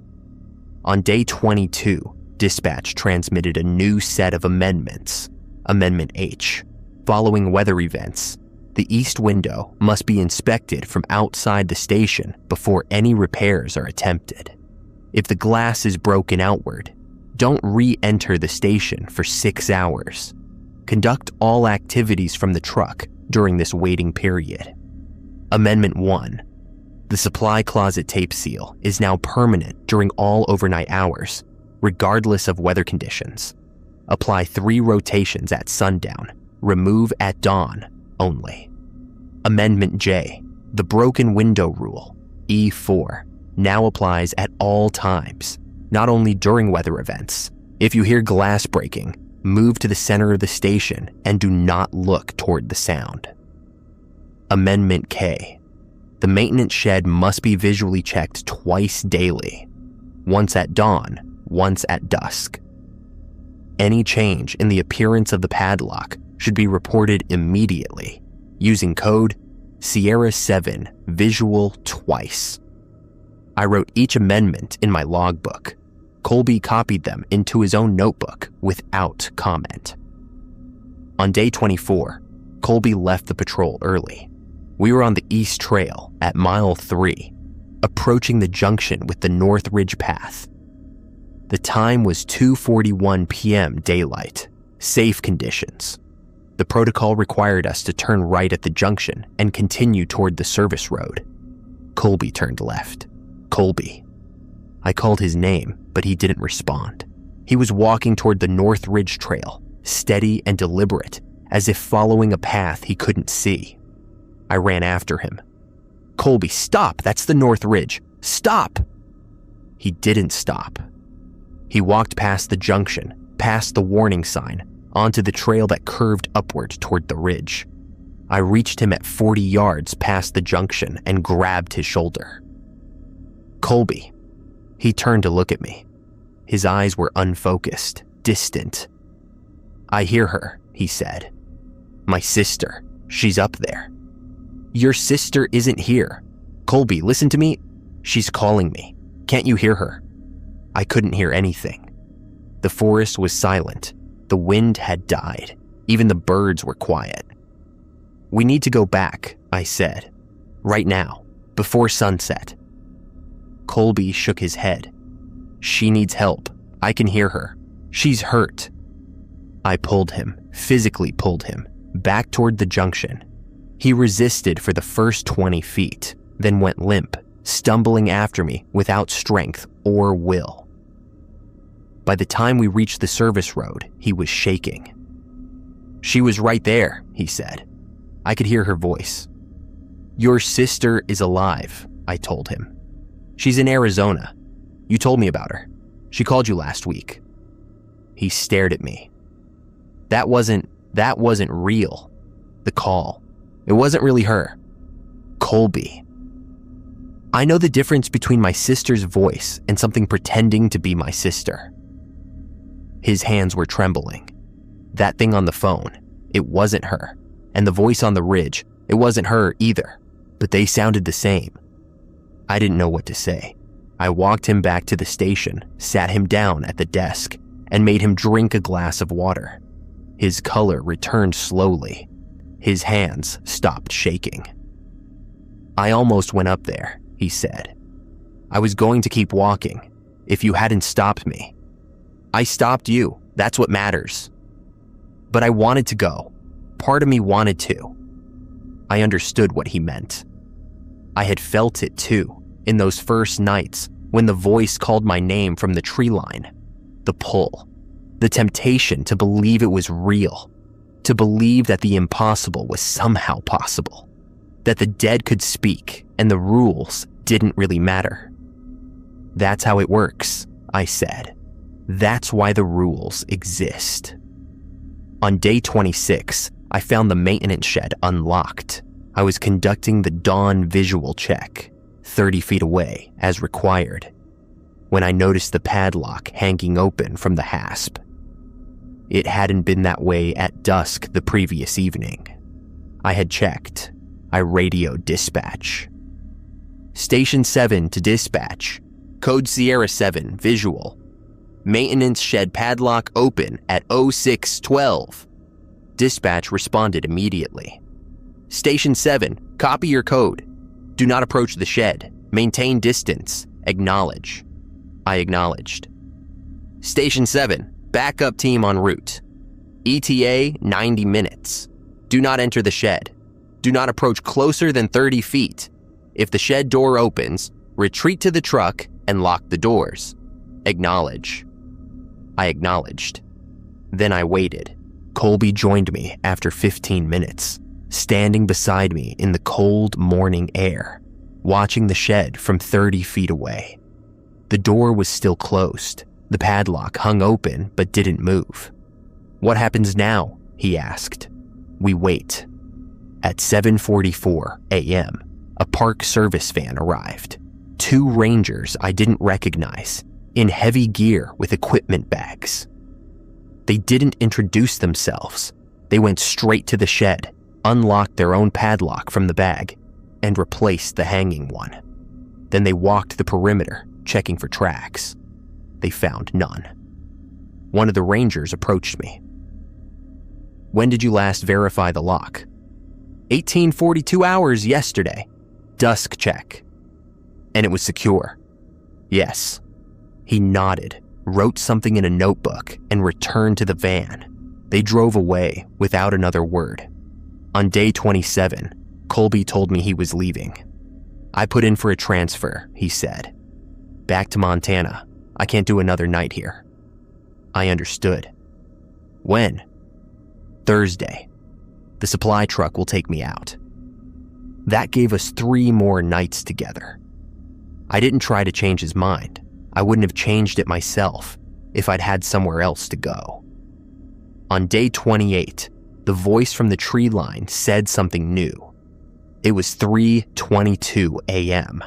On day 22, dispatch transmitted a new set of amendments. Amendment H. Following weather events, the east window must be inspected from outside the station before any repairs are attempted. If the glass is broken outward, don't re-enter the station for 6 hours. Conduct all activities from the truck during this waiting period. Amendment 1. The supply closet tape seal is now permanent during all overnight hours, regardless of weather conditions. Apply 3 rotations at sundown. Remove at dawn only. Amendment J. The broken window rule, E4, now applies at all times, not only during weather events. If you hear glass breaking, move to the center of the station and do not look toward the sound. Amendment K. The maintenance shed must be visually checked twice daily, once at dawn, once at dusk. Any change in the appearance of the padlock should be reported immediately using code Sierra 7 visual twice. I wrote each amendment in my logbook. Colby copied them into his own notebook without comment. On day 24, Colby left the patrol early. We were on the East Trail at mile 3, approaching the junction with the North Ridge Path. The time was 2:41 p.m. daylight, safe conditions. The protocol required us to turn right at the junction and continue toward the service road. Colby turned left. Colby. I called his name, but he didn't respond. He was walking toward the North Ridge Trail, steady and deliberate, as if following a path he couldn't see. I ran after him. "Colby, stop! That's the North Ridge! Stop!" He didn't stop. He walked past the junction, past the warning sign, onto the trail that curved upward toward the ridge. I reached him at 40 yards past the junction and grabbed his shoulder. "Colby." He turned to look at me. His eyes were unfocused, distant. I hear her, he said. My sister. She's up there. Your sister isn't here. Colby, listen to me. She's calling me. Can't you hear her? I couldn't hear anything. The forest was silent. The wind had died. Even the birds were quiet. We need to go back, I said. Right now, before sunset. Colby shook his head. She needs help. I can hear her. She's hurt. I pulled him, physically pulled him, back toward the junction. He resisted for the first 20 feet, then went limp, stumbling after me without strength or will. By the time we reached the service road, he was shaking. She was right there, he said. I could hear her voice. Your sister is alive, I told him. She's in Arizona. You told me about her. She called you last week. He stared at me. That wasn't real. The call. It wasn't really her. Colby. I know the difference between my sister's voice and something pretending to be my sister. His hands were trembling. That thing on the phone, it wasn't her. And the voice on the ridge, it wasn't her either. But they sounded the same. I didn't know what to say. I walked him back to the station, sat him down at the desk, and made him drink a glass of water. His color returned slowly. His hands stopped shaking. I almost went up there, he said. I was going to keep walking, if you hadn't stopped me. I stopped you, that's what matters. But I wanted to go. Part of me wanted to. I understood what he meant. I had felt it too, in those first nights when the voice called my name from the tree line. The pull. The temptation to believe it was real. To believe that the impossible was somehow possible. That the dead could speak and the rules didn't really matter. That's how it works, I said. That's why the rules exist. On day 26, I found the maintenance shed unlocked. I was conducting the dawn visual check, 30 feet away as required, when I noticed the padlock hanging open from the hasp. It hadn't been that way at dusk the previous evening. I had checked. I radioed dispatch. Station 7 to dispatch. Code Sierra 7, visual. Maintenance shed padlock open at 0612. Dispatch responded immediately. Station 7, copy your code. Do not approach the shed. Maintain distance. Acknowledge. I acknowledged. Station 7, backup team en route. ETA 90 minutes. Do not enter the shed. Do not approach closer than 30 feet. If the shed door opens, retreat to the truck and lock the doors. Acknowledge. I acknowledged. Then I waited. Colby joined me after 15 minutes, standing beside me in the cold morning air, watching the shed from 30 feet away. The door was still closed. The padlock hung open but didn't move. What happens now? He asked. We wait. At 7:44 a.m., a Park Service van arrived. 2 rangers I didn't recognize, in heavy gear with equipment bags. They didn't introduce themselves. They went straight to the shed, unlocked their own padlock from the bag, and replaced the hanging one. Then they walked the perimeter, checking for tracks. They found none. One of the rangers approached me. When did you last verify the lock? 1842 hours yesterday. Dusk check. And it was secure. Yes. He nodded, wrote something in a notebook, and returned to the van. They drove away without another word. On day 27, Colby told me he was leaving. I put in for a transfer, he said. Back to Montana. I can't do another night here. I understood. When? Thursday. The supply truck will take me out. That gave us 3 more nights together. I didn't try to change his mind. I wouldn't have changed it myself if I'd had somewhere else to go. On day 28, the voice from the tree line said something new. It was 3:22 a.m.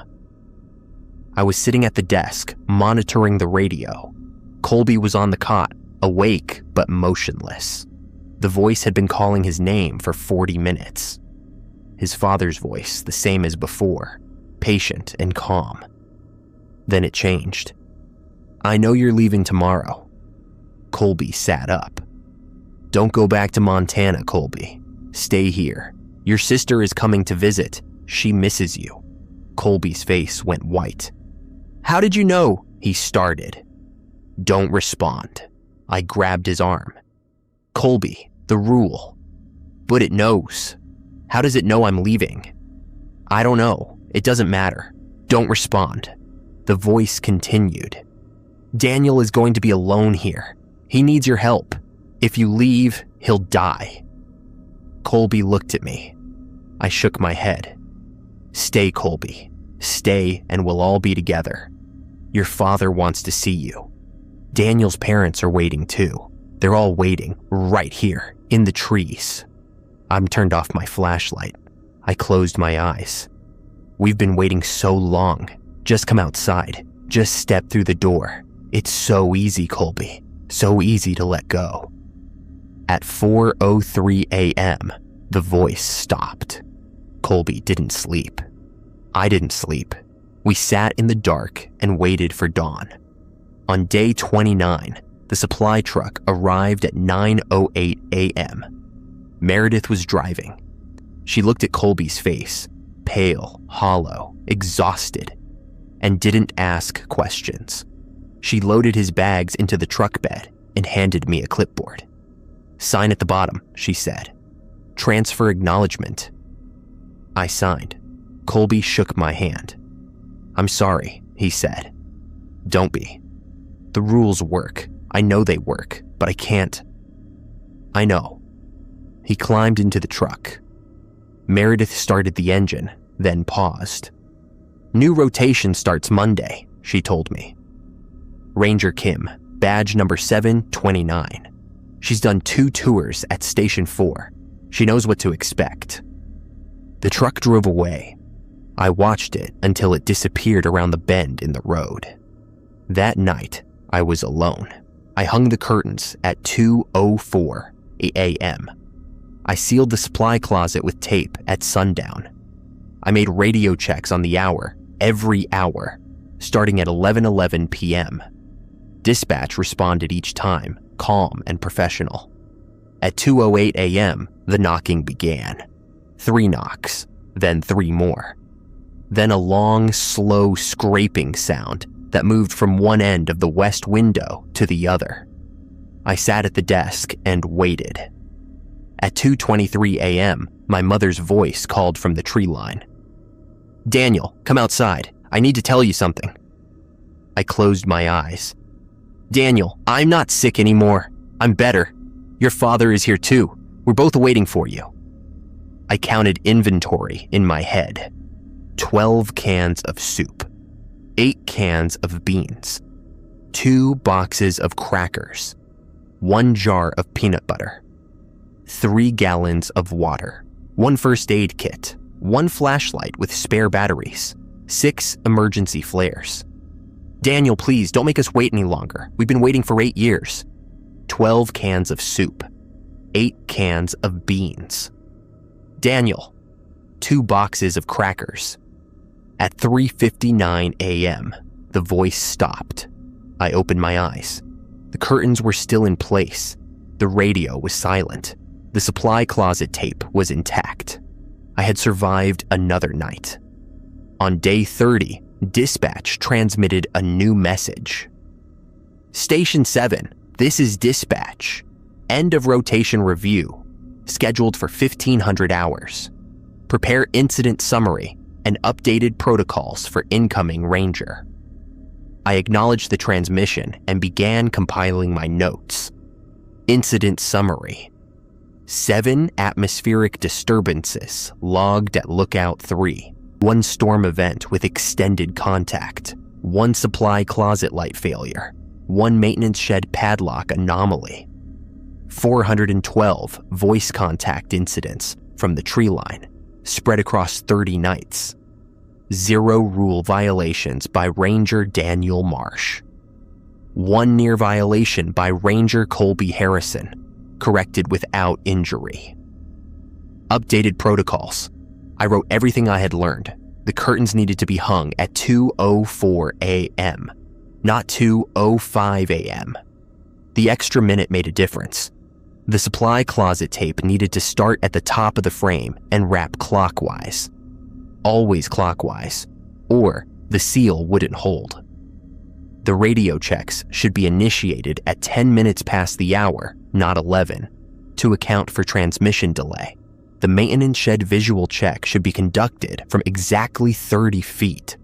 I was sitting at the desk, monitoring the radio. Colby was on the cot, awake but motionless. The voice had been calling his name for 40 minutes. His father's voice, the same as before, patient and calm. Then it changed. "I know you're leaving tomorrow." Colby sat up. "Don't go back to Montana, Colby. Stay here. Your sister is coming to visit. She misses you." Colby's face went white. "How did you know?" he started. "Don't respond." I grabbed his arm. "Colby, the rule." "But it knows." "How does it know I'm leaving?" "I don't know. It doesn't matter. Don't respond." The voice continued. "Daniel is going to be alone here. He needs your help. If you leave, he'll die." Colby looked at me. I shook my head. "Stay, Colby. Stay, and we'll all be together. Your father wants to see you. Daniel's parents are waiting too. They're all waiting, right here, in the trees." I turned off my flashlight. I closed my eyes. "We've been waiting so long. Just come outside. Just step through the door. It's so easy, Colby. So easy to let go." At 4:03 a.m., the voice stopped. Colby didn't sleep. I didn't sleep. We sat in the dark and waited for dawn. On day 29, the supply truck arrived at 9:08 a.m. Meredith was driving. She looked at Colby's face, pale, hollow, exhausted, and didn't ask questions. She loaded his bags into the truck bed and handed me a clipboard. "Sign at the bottom," she said. "Transfer acknowledgement." I signed. Colby shook my hand. "I'm sorry," he said. "Don't be. The rules work. I know they work, but I can't." "I know." He climbed into the truck. Meredith started the engine, then paused. "New rotation starts Monday," she told me. "Ranger Kim, badge number 729. She's done 2 tours at Station 4. She knows what to expect." The truck drove away. I watched it until it disappeared around the bend in the road. That night, I was alone. I hung the curtains at 2:04 a.m. I sealed the supply closet with tape at sundown. I made radio checks on the hour, every hour, starting at 11:11 p.m. Dispatch responded each time, calm and professional. At 2:08 a.m., the knocking began. 3 knocks, then 3 more. Then a long, slow scraping sound that moved from one end of the west window to the other. I sat at the desk and waited. At 2:23 a.m., my mother's voice called from the tree line. "Daniel, come outside. I need to tell you something." I closed my eyes. "Daniel, I'm not sick anymore. I'm better. Your father is here too. We're both waiting for you." I counted inventory in my head. 12 cans of soup, 8 cans of beans, 2 boxes of crackers, 1 jar of peanut butter, 3 gallons of water, 1 first aid kit, 1 flashlight with spare batteries, 6 emergency flares. "Daniel, please, don't make us wait any longer. We've been waiting for 8 years. 12 cans of soup, 8 cans of beans. Daniel, 2 boxes of crackers." At 3:59 a.m., the voice stopped. I opened my eyes. The curtains were still in place. The radio was silent. The supply closet tape was intact. I had survived another night. On day 30, dispatch transmitted a new message. "Station 7, this is dispatch. End of rotation review. Scheduled for 1,500 hours. Prepare incident summary and updated protocols for incoming ranger." I acknowledged the transmission and began compiling my notes. Incident summary. 7 atmospheric disturbances logged at Lookout 3. 1 storm event with extended contact. 1 supply closet light failure. 1 maintenance shed padlock anomaly. 412 voice contact incidents from the tree line, spread across 30 nights. 0 rule violations by Ranger Daniel Marsh. 1 near violation by Ranger Colby Harrison. corrected without injury. Updated protocols. I wrote everything I had learned. The curtains needed to be hung at 2:04 a.m., not 2:05 a.m. The extra minute made a difference. The supply closet tape needed to start at the top of the frame and wrap clockwise. Always clockwise, or the seal wouldn't hold. The radio checks should be initiated at 10 minutes past the hour, not 11, to account for transmission delay. The maintenance shed visual check should be conducted from exactly 30 feet,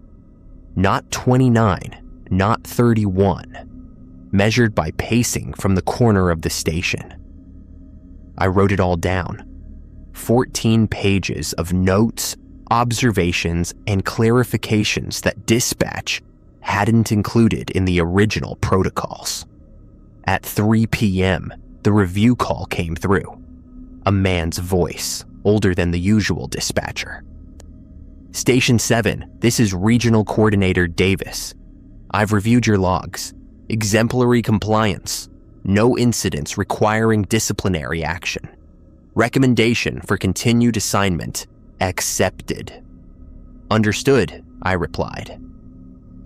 not 29, not 31, measured by pacing from the corner of the station. I wrote it all down. 14 pages of notes, observations, and clarifications that dispatch hadn't included in the original protocols. At 3 p.m., the review call came through. A man's voice, older than the usual dispatcher. Station 7, this is Regional Coordinator Davis. I've reviewed your logs. Exemplary compliance. No incidents requiring disciplinary action. Recommendation for continued assignment accepted. Understood, I replied.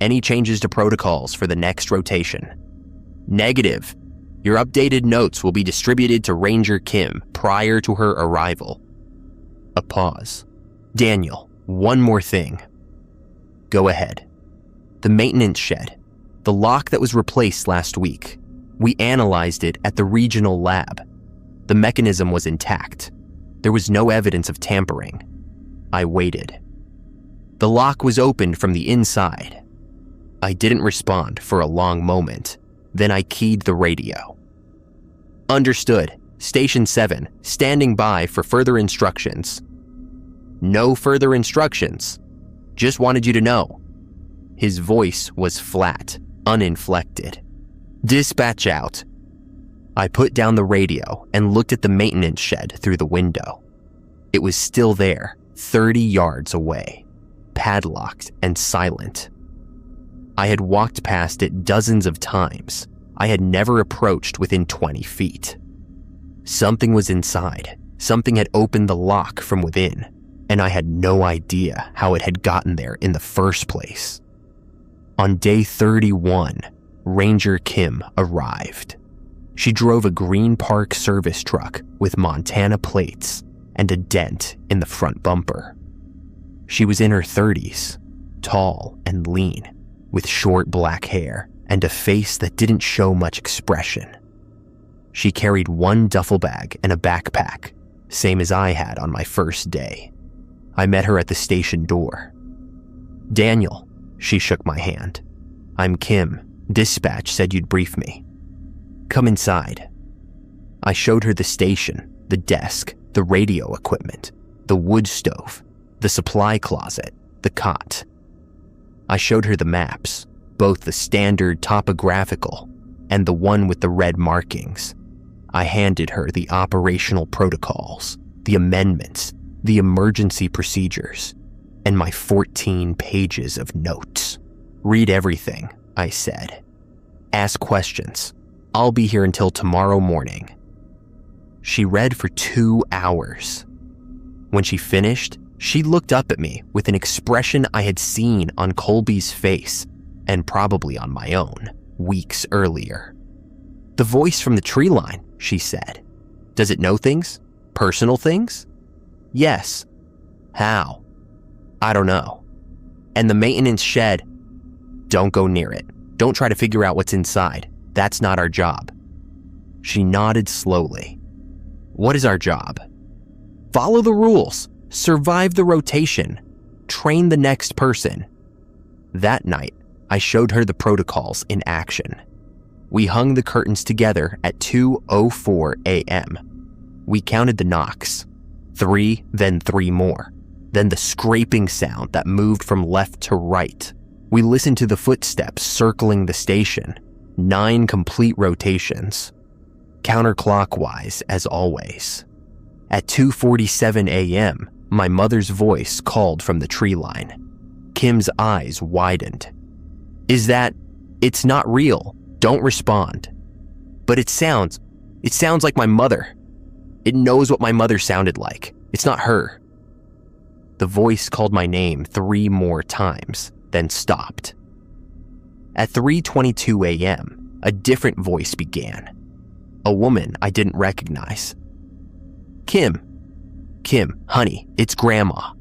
Any changes to protocols for the next rotation? Negative. Your updated notes will be distributed to Ranger Kim prior to her arrival. A pause. Daniel, one more thing. Go ahead. The maintenance shed. The lock that was replaced last week. We analyzed it at the regional lab. The mechanism was intact. There was no evidence of tampering. I waited. The lock was opened from the inside. I didn't respond for a long moment. Then I keyed the radio. Understood. Station 7, standing by for further instructions. No further instructions. Just wanted you to know. His voice was flat, uninflected. Dispatch out. I put down the radio and looked at the maintenance shed through the window. It was still there, 30 yards away, padlocked and silent. I had walked past it dozens of times. I had never approached within 20 feet. Something was inside. Something had opened the lock from within, and I had no idea how it had gotten there in the first place. On day 31, Ranger Kim arrived. She drove a Green Park service truck with Montana plates and a dent in the front bumper. She was in her 30s, tall and lean, with short black hair and a face that didn't show much expression. She carried one duffel bag and a backpack, same as I had on my first day. I met her at the station door. Daniel, she shook my hand. I'm Kim. Dispatch said you'd brief me. Come inside. I showed her the station, the desk, the radio equipment, the wood stove, the supply closet, the cot. I showed her the maps, both the standard topographical and the one with the red markings. I handed her the operational protocols, the amendments, the emergency procedures, and my 14 pages of notes. Read everything, I said. Ask questions. I'll be here until tomorrow morning. She read for 2 hours. When she finished, she looked up at me with an expression I had seen on Colby's face, and probably on my own, weeks earlier. The voice from the tree line, she said. Does it know things? Personal things? Yes. How? I don't know. And the maintenance shed? Don't go near it. Don't try to figure out what's inside. That's not our job. She nodded slowly. What is our job? Follow the rules. Survive the rotation. Train the next person. That night, I showed her the protocols in action. We hung the curtains together at 2:04 a.m. We counted the knocks. 3, then 3 more. Then the scraping sound that moved from left to right. We listened to the footsteps circling the station. 9 complete rotations. Counterclockwise as always. At 2:47 a.m., my mother's voice called from the tree line. Kim's eyes widened. Is that, it's not real, don't respond. But it sounds It sounds like my mother. It knows what my mother sounded like. It's not her." The voice called my name 3 more times, then stopped. At 3:22 a.m., a different voice began. A woman I didn't recognize. Kim, honey, it's Grandma.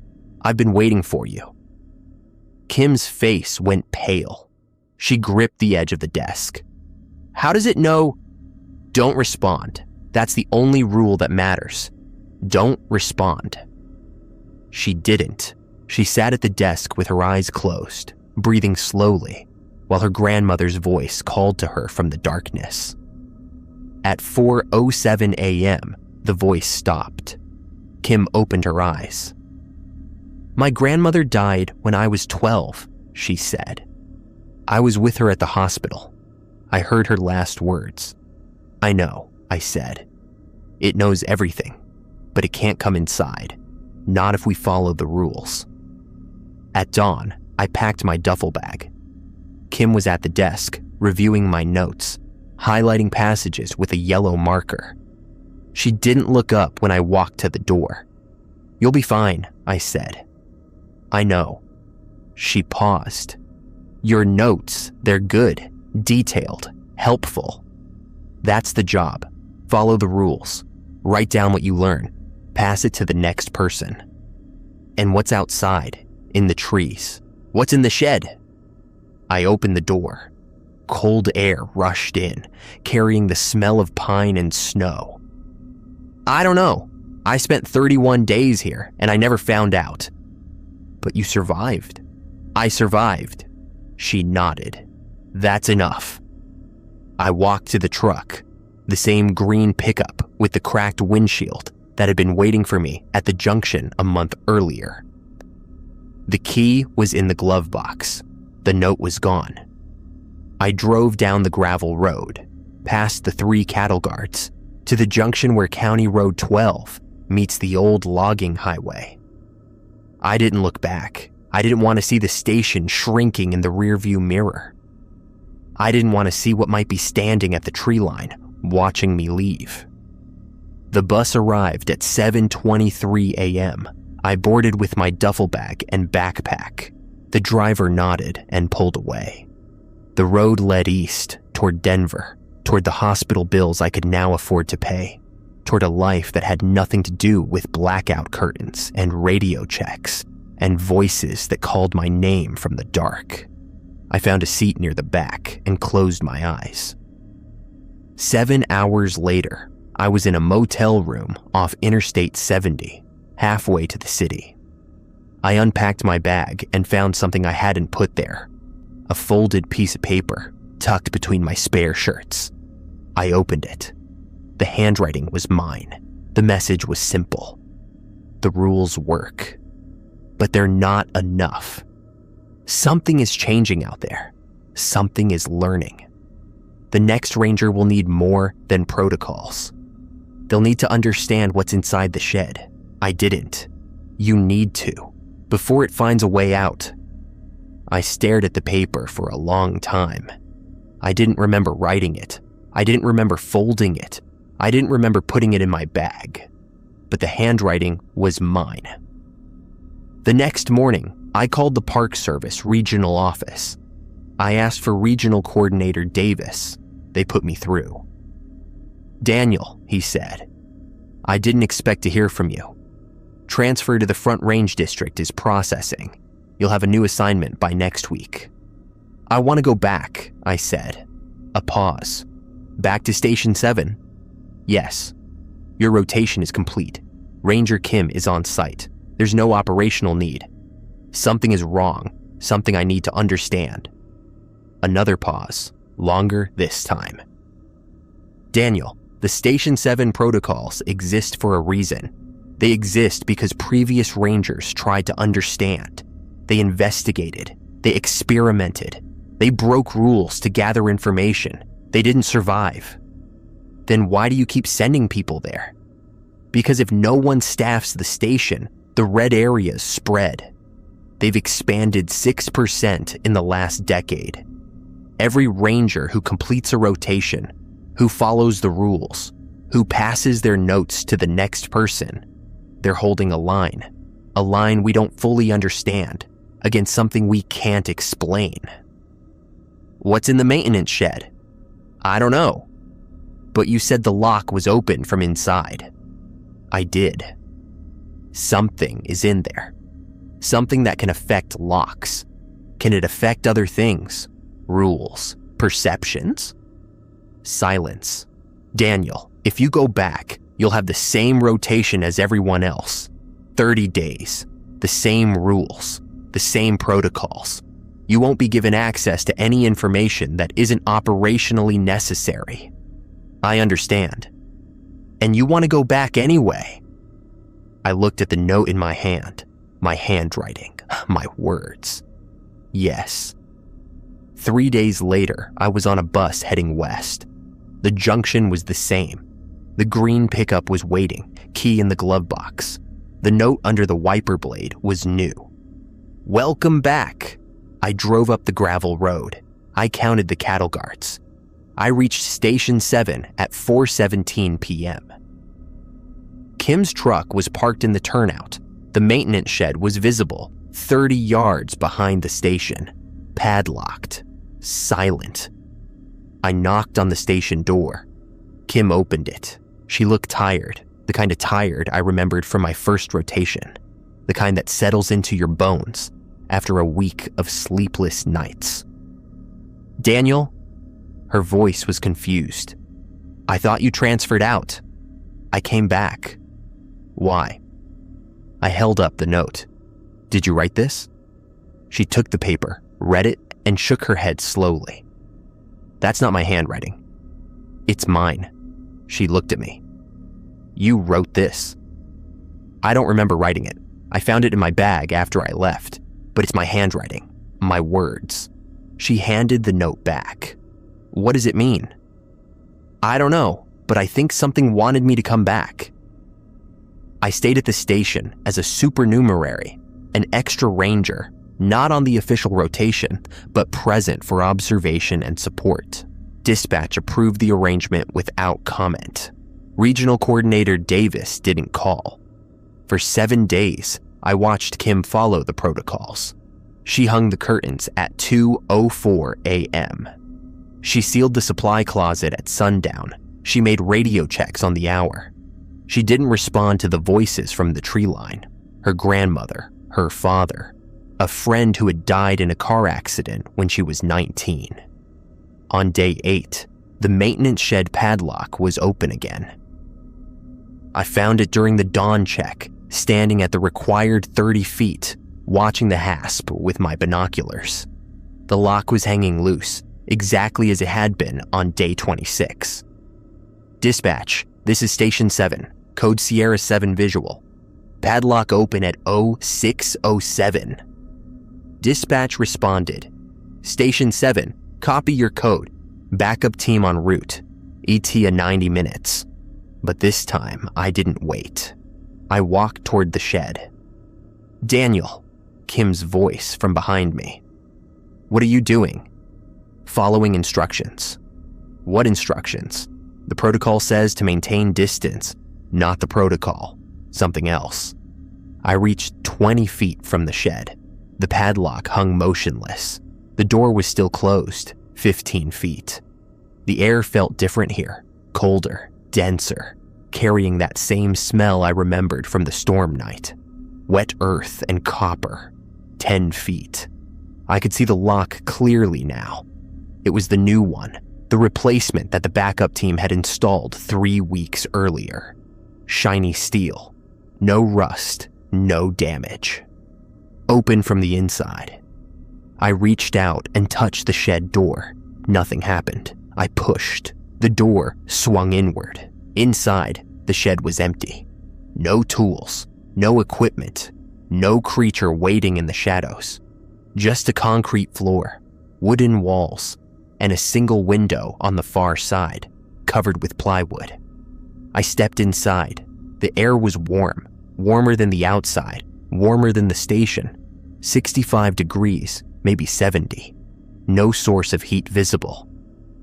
I've been waiting for you." Kim's face went pale. She gripped the edge of the desk. "How does it know?" "Don't respond. That's the only rule that matters. Don't respond." She didn't. She sat at the desk with her eyes closed, breathing slowly, while her grandmother's voice called to her from the darkness. At 4:07 a.m., the voice stopped. Kim opened her eyes. "My grandmother died when I was 12, she said. "I was with her at the hospital. I heard her last words." "I know," I said. "It knows everything, but it can't come inside. Not if we follow the rules." At dawn, I packed my duffel bag. Kim was at the desk, reviewing my notes, highlighting passages with a yellow marker. She didn't look up when I walked to the door. "You'll be fine," I said. "I know." She paused. "Your notes, they're good, detailed, helpful. That's the job. Follow the rules. Write down what you learn. Pass it to the next person." "And what's outside, in the trees? What's in the shed?" I opened the door. Cold air rushed in, carrying the smell of pine and snow. "I don't know. I spent 31 days here, and I never found out." "But you survived." "I survived." She nodded. "That's enough." I walked to the truck, the same green pickup with the cracked windshield that had been waiting for me at the junction a month earlier. The key was in the glove box. The note was gone. I drove down the gravel road, past the 3 cattle guards, to the junction where County Road 12 meets the old logging highway. I didn't look back. I didn't want to see the station shrinking in the rearview mirror. I didn't want to see what might be standing at the tree line, watching me leave. The bus arrived at 7:23 a.m. I boarded with my duffel bag and backpack. The driver nodded and pulled away. The road led east, toward Denver, toward the hospital bills I could now afford to pay, toward a life that had nothing to do with blackout curtains and radio checks and voices that called my name from the dark. I found a seat near the back and closed my eyes. 7 hours later, I was in a motel room off Interstate 70, halfway to the city. I unpacked my bag and found something I hadn't put there, a folded piece of paper tucked between my spare shirts. I opened it. The handwriting was mine. The message was simple. The rules work, but they're not enough. Something is changing out there. Something is learning. The next ranger will need more than protocols. They'll need to understand what's inside the shed. I didn't. You need to, before it finds a way out. I stared at the paper for a long time. I didn't remember writing it. I didn't remember folding it. I didn't remember putting it in my bag. But the handwriting was mine. The next morning, I called the Park Service regional office. I asked for Regional Coordinator Davis. They put me through. "Daniel," he said, "I didn't expect to hear from you. Transfer to the Front Range District is processing. You'll have a new assignment by next week." "I want to go back," I said. A pause. "Back to Station 7? "Yes. Your rotation is complete. Ranger Kim is on site. There's no operational need. Something is wrong. Something I need to understand." Another pause, longer this time. "Daniel, the Station 7 protocols exist for a reason. They exist because previous rangers tried to understand. They investigated. They experimented. They broke rules to gather information. They didn't survive. Then why do you keep sending people there? Because if no one staffs the station, the red areas spread. They've expanded 6% in the last decade. Every ranger who completes a rotation, who follows the rules, who passes their notes to the next person. They're holding a line we don't fully understand, against something we can't explain. What's in the maintenance shed? I don't know. But you said the lock was open from inside. I did. Something is in there. Something that can affect locks. Can it affect other things? Rules? Perceptions? Silence. Daniel, if you go back, you'll have the same rotation as everyone else. 30 days. The same rules. The same protocols. You won't be given access to any information that isn't operationally necessary. I understand. And you want to go back anyway. I looked at the note in my hand, my handwriting, my words. Yes. 3 days later, I was on a bus heading west. The junction was the same. The green pickup was waiting, key in the glove box. The note under the wiper blade was new. Welcome back. I drove up the gravel road. I counted the cattle guards. I reached Station 7 at 4:17 p.m. Kim's truck was parked in the turnout. The maintenance shed was visible 30 yards behind the station, padlocked, silent. I knocked on the station door. Kim opened it. She looked tired, the kind of tired I remembered from my first rotation, the kind that settles into your bones after a week of sleepless nights. Daniel? Her voice was confused. I thought you transferred out. I came back. Why? I held up the note. Did you write this? She took the paper, read it, and shook her head slowly. That's not my handwriting. It's mine. She looked at me. You wrote this. I don't remember writing it. I found it in my bag after I left, but it's my handwriting, my words. She handed the note back. What does it mean? I don't know, but I think something wanted me to come back. I stayed at the station as a supernumerary, an extra ranger, not on the official rotation, but present for observation and support. Dispatch approved the arrangement without comment. Regional Coordinator Davis didn't call. For 7 days, I watched Kim follow the protocols. She hung the curtains at 2:04 a.m. She sealed the supply closet at sundown. She made radio checks on the hour. She didn't respond to the voices from the tree line. Her grandmother, her father, a friend who had died in a car accident when she was 19. On day 8, the maintenance shed padlock was open again. I found it during the dawn check, standing at the required 30 feet, watching the hasp with my binoculars. The lock was hanging loose, exactly as it had been on day 26. Dispatch, this is Station 7, Code Sierra 7 visual. Padlock open at 06:07. Dispatch responded. Station 7, copy your code. Backup team en route. ETA 90 minutes. But this time, I didn't wait. I walked toward the shed. Daniel, Kim's voice from behind me. What are you doing? Following instructions. What instructions? The protocol says to maintain distance, not the protocol, something else. I reached 20 feet from the shed. The padlock hung motionless. The door was still closed, 15 feet. The air felt different here, colder, denser, carrying that same smell I remembered from the storm night. Wet earth and copper, 10 feet. I could see the lock clearly now. It was the new one, the replacement that the backup team had installed 3 weeks earlier. Shiny steel, no rust, no damage. Open from the inside. I reached out and touched the shed door. Nothing happened. I pushed. The door swung inward. Inside, the shed was empty. No tools, no equipment, no creature waiting in the shadows. Just a concrete floor, wooden walls, and a single window on the far side, covered with plywood. I stepped inside. The air was warm, warmer than the outside, warmer than the station. 65 degrees, maybe 70. No source of heat visible.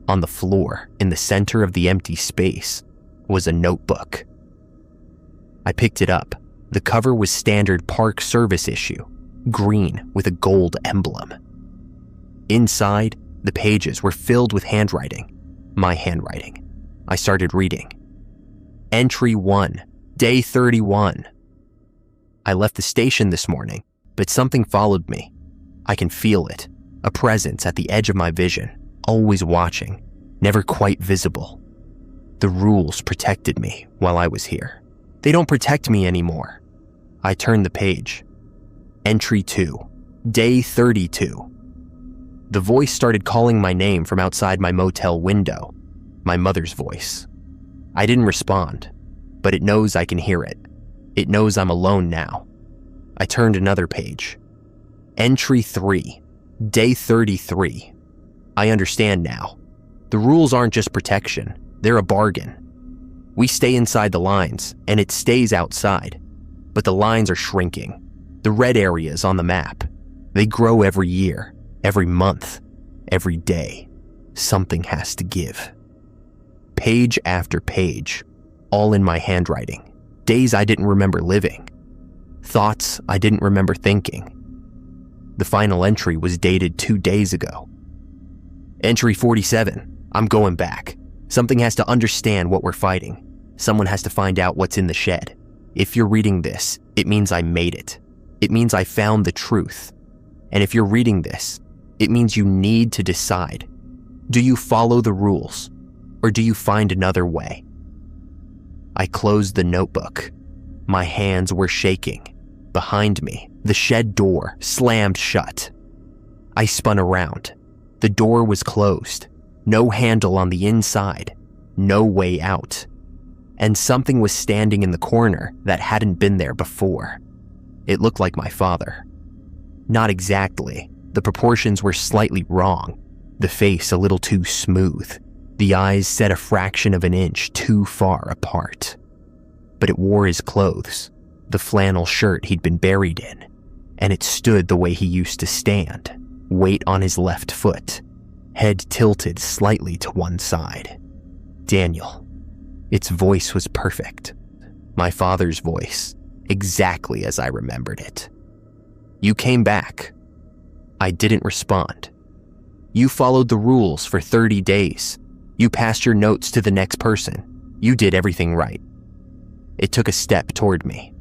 On the floor, in the center of the empty space, was a notebook. I picked it up. The cover was standard Park Service issue, green with a gold emblem. Inside, the pages were filled with handwriting, my handwriting. I started reading. Entry 1, Day 31. I left the station this morning, but something followed me. I can feel it, a presence at the edge of my vision, always watching, never quite visible. The rules protected me while I was here. They don't protect me anymore. I turned the page. Entry 2, Day 32. The voice started calling my name from outside my motel window, my mother's voice. I didn't respond, but it knows I can hear it. It knows I'm alone now. I turned another page. Entry 3, Day 33. I understand now. The rules aren't just protection, they're a bargain. We stay inside the lines, and it stays outside. But the lines are shrinking. The red areas on the map, they grow every year, every month, every day. Something has to give. Page after page, all in my handwriting. Days I didn't remember living. Thoughts I didn't remember thinking. The final entry was dated 2 days ago. Entry 47, I'm going back. Something has to understand what we're fighting. Someone has to find out what's in the shed. If you're reading this, it means I made it. It means I found the truth. And if you're reading this, it means you need to decide. Do you follow the rules, or do you find another way? I closed the notebook. My hands were shaking. Behind me, the shed door slammed shut. I spun around. The door was closed. No handle on the inside. No way out. And something was standing in the corner that hadn't been there before. It looked like my father. Not exactly. The proportions were slightly wrong. The face a little too smooth. The eyes set a fraction of an inch too far apart. But it wore his clothes, the flannel shirt he'd been buried in, and it stood the way he used to stand, weight on his left foot, head tilted slightly to one side. Daniel. Its voice was perfect. My father's voice, exactly as I remembered it. You came back. I didn't respond. You followed the rules for 30 days. You passed your notes to the next person. You did everything right. It took a step toward me.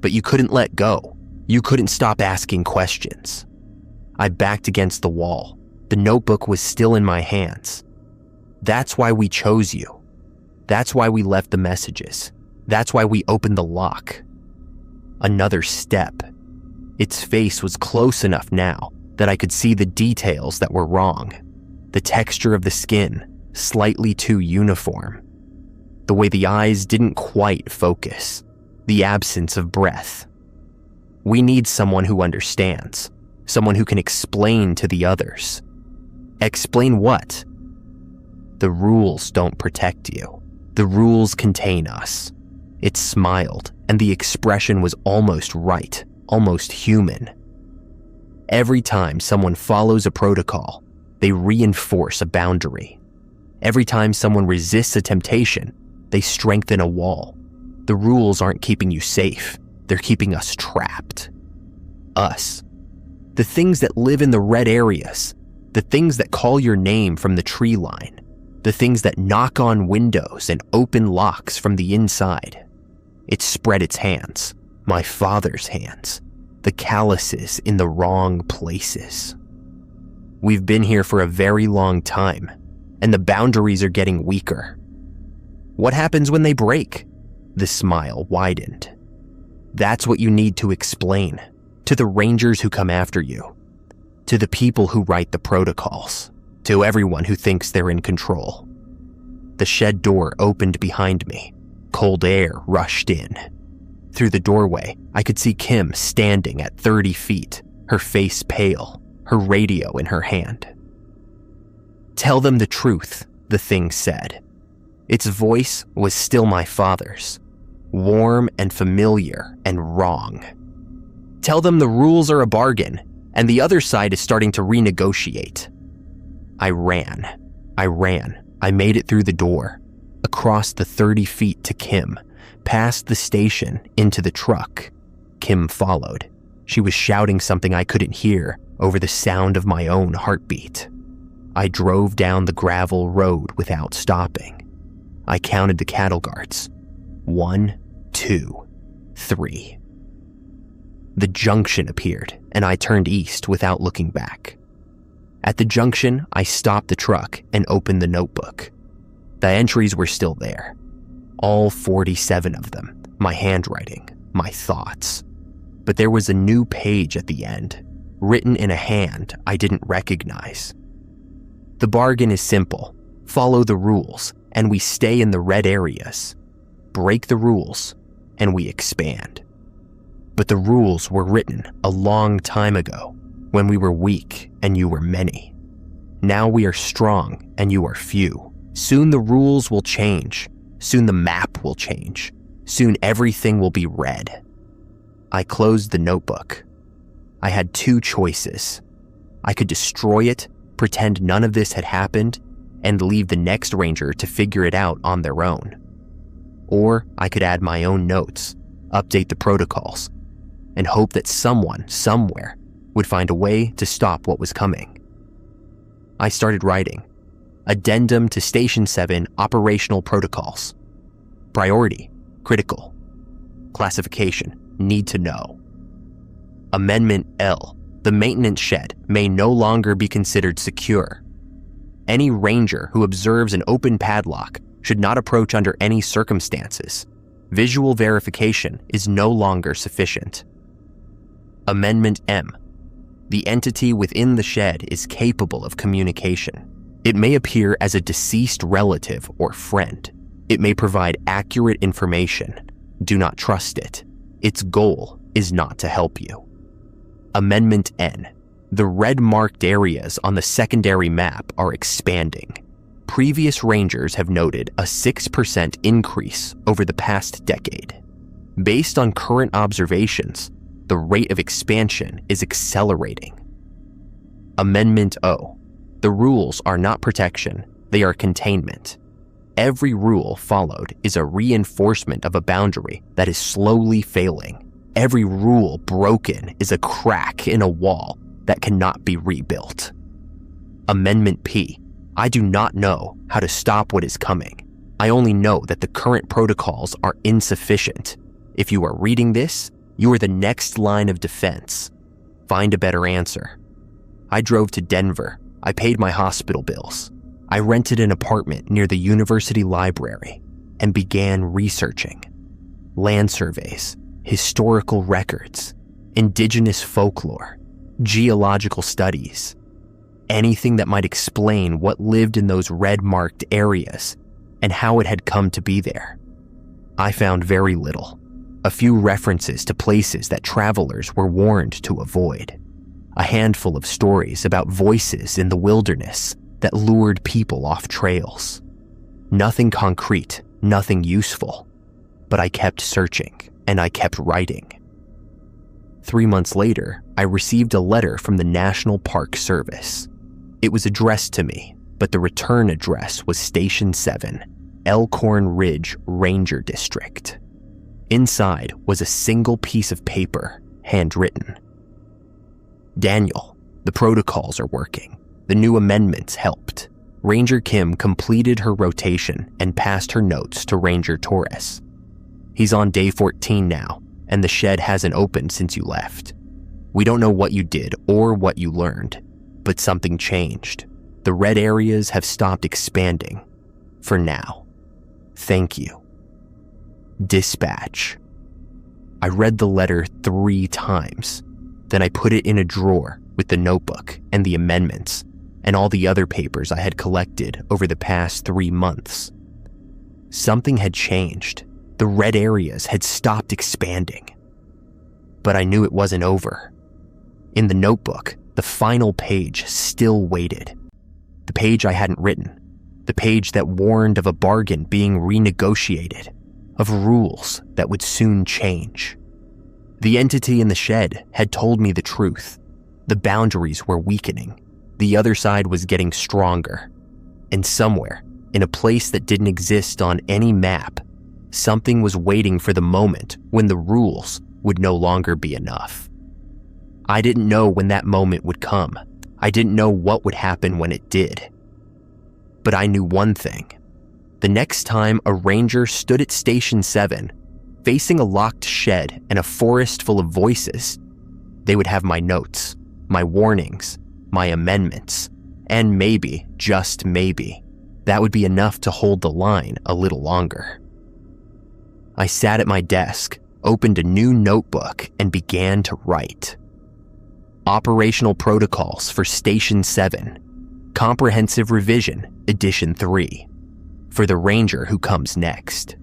But you couldn't let go. You couldn't stop asking questions. I backed against the wall. The notebook was still in my hands. That's why we chose you. That's why we left the messages. That's why we opened the lock. Another step. Its face was close enough now that I could see the details that were wrong. The texture of the skin, slightly too uniform. The way the eyes didn't quite focus. The absence of breath. We need someone who understands. Someone who can explain to the others. Explain what? The rules don't protect you. The rules contain us. It smiled, and the expression was almost right, almost human. Every time someone follows a protocol, they reinforce a boundary. Every time someone resists a temptation, they strengthen a wall. The rules aren't keeping you safe. They're keeping us trapped. Us. The things that live in the red areas. The things that call your name from the tree line. The things that knock on windows and open locks from the inside. It spread its hands, my father's hands, the calluses in the wrong places. We've been here for a very long time, and the boundaries are getting weaker. What happens when they break? The smile widened. That's what you need to explain to the rangers who come after you, to the people who write the protocols, to everyone who thinks they're in control. The shed door opened behind me. Cold air rushed in. Through the doorway, I could see Kim standing at 30 feet, her face pale, her radio in her hand. Tell them the truth, the thing said. Its voice was still my father's, warm and familiar and wrong. Tell them the rules are a bargain, and the other side is starting to renegotiate. I ran. I made it through the door. across the 30 feet to Kim, past the station into the truck. Kim followed. She was shouting something I couldn't hear over the sound of my own heartbeat. I drove down the gravel road without stopping. I counted the cattle guards. 1, 2, 3. The junction appeared, and I turned east without looking back. At the junction, I stopped the truck and opened the notebook. The entries were still there. All 47 of them, my handwriting, my thoughts. But there was a new page at the end, written in a hand I didn't recognize. The bargain is simple. Follow the rules, and we stay in the red areas. Break the rules, and we expand. But the rules were written a long time ago, when we were weak and you were many. Now we are strong and you are few. Soon the rules will change. Soon the map will change. Soon everything will be red. I closed the notebook. I had 2 choices. I could destroy it, pretend none of this had happened, and leave the next ranger to figure it out on their own. Or I could add my own notes, update the protocols, and hope that someone, somewhere, would find a way to stop what was coming. I started writing. Addendum to Station 7 Operational Protocols. Priority, critical. Classification, need to know. Amendment L. The maintenance shed may no longer be considered secure. Any ranger who observes an open padlock should not approach under any circumstances. Visual verification is no longer sufficient. Amendment M. The entity within the shed is capable of communication. It may appear as a deceased relative or friend. It may provide accurate information. Do not trust it. Its goal is not to help you. Amendment N. The red-marked areas on the secondary map are expanding. Previous rangers have noted a 6% increase over the past decade. Based on current observations, the rate of expansion is accelerating. Amendment O. The rules are not protection, they are containment. Every rule followed is a reinforcement of a boundary that is slowly failing. Every rule broken is a crack in a wall that cannot be rebuilt. Amendment P. I do not know how to stop what is coming. I only know that the current protocols are insufficient. If you are reading this, you are the next line of defense. Find a better answer. I drove to Denver. I paid my hospital bills. I rented an apartment near the university library and began researching. Land surveys, historical records, indigenous folklore, geological studies, anything that might explain what lived in those red-marked areas and how it had come to be there. I found very little. A few references to places that travelers were warned to avoid. A handful of stories about voices in the wilderness that lured people off trails. Nothing concrete, nothing useful. But I kept searching, and I kept writing. 3 months later, I received a letter from the National Park Service. It was addressed to me, but the return address was Station 7, Elkhorn Ridge Ranger District. Inside was a single piece of paper, handwritten. Daniel, the protocols are working. The new amendments helped. Ranger Kim completed her rotation and passed her notes to Ranger Torres. He's on day 14 now, and the shed hasn't opened since you left. We don't know what you did or what you learned, but something changed. The red areas have stopped expanding. For now. Thank you. Dispatch. I read the letter 3 times. Then I put it in a drawer with the notebook and the amendments and all the other papers I had collected over the past 3 months. Something had changed. The red areas had stopped expanding. But I knew it wasn't over. In the notebook, the final page still waited. The page I hadn't written. The page that warned of a bargain being renegotiated, of rules that would soon change. The entity in the shed had told me the truth. The boundaries were weakening. The other side was getting stronger. And somewhere, in a place that didn't exist on any map, something was waiting for the moment when the rules would no longer be enough. I didn't know when that moment would come. I didn't know what would happen when it did. But I knew one thing. The next time a ranger stood at Station 7, facing a locked shed and a forest full of voices, they would have my notes, my warnings, my amendments, and maybe, just maybe, that would be enough to hold the line a little longer. I sat at my desk, opened a new notebook, and began to write. Operational Protocols for Station 7, Comprehensive Revision, Edition 3, for the ranger who comes next.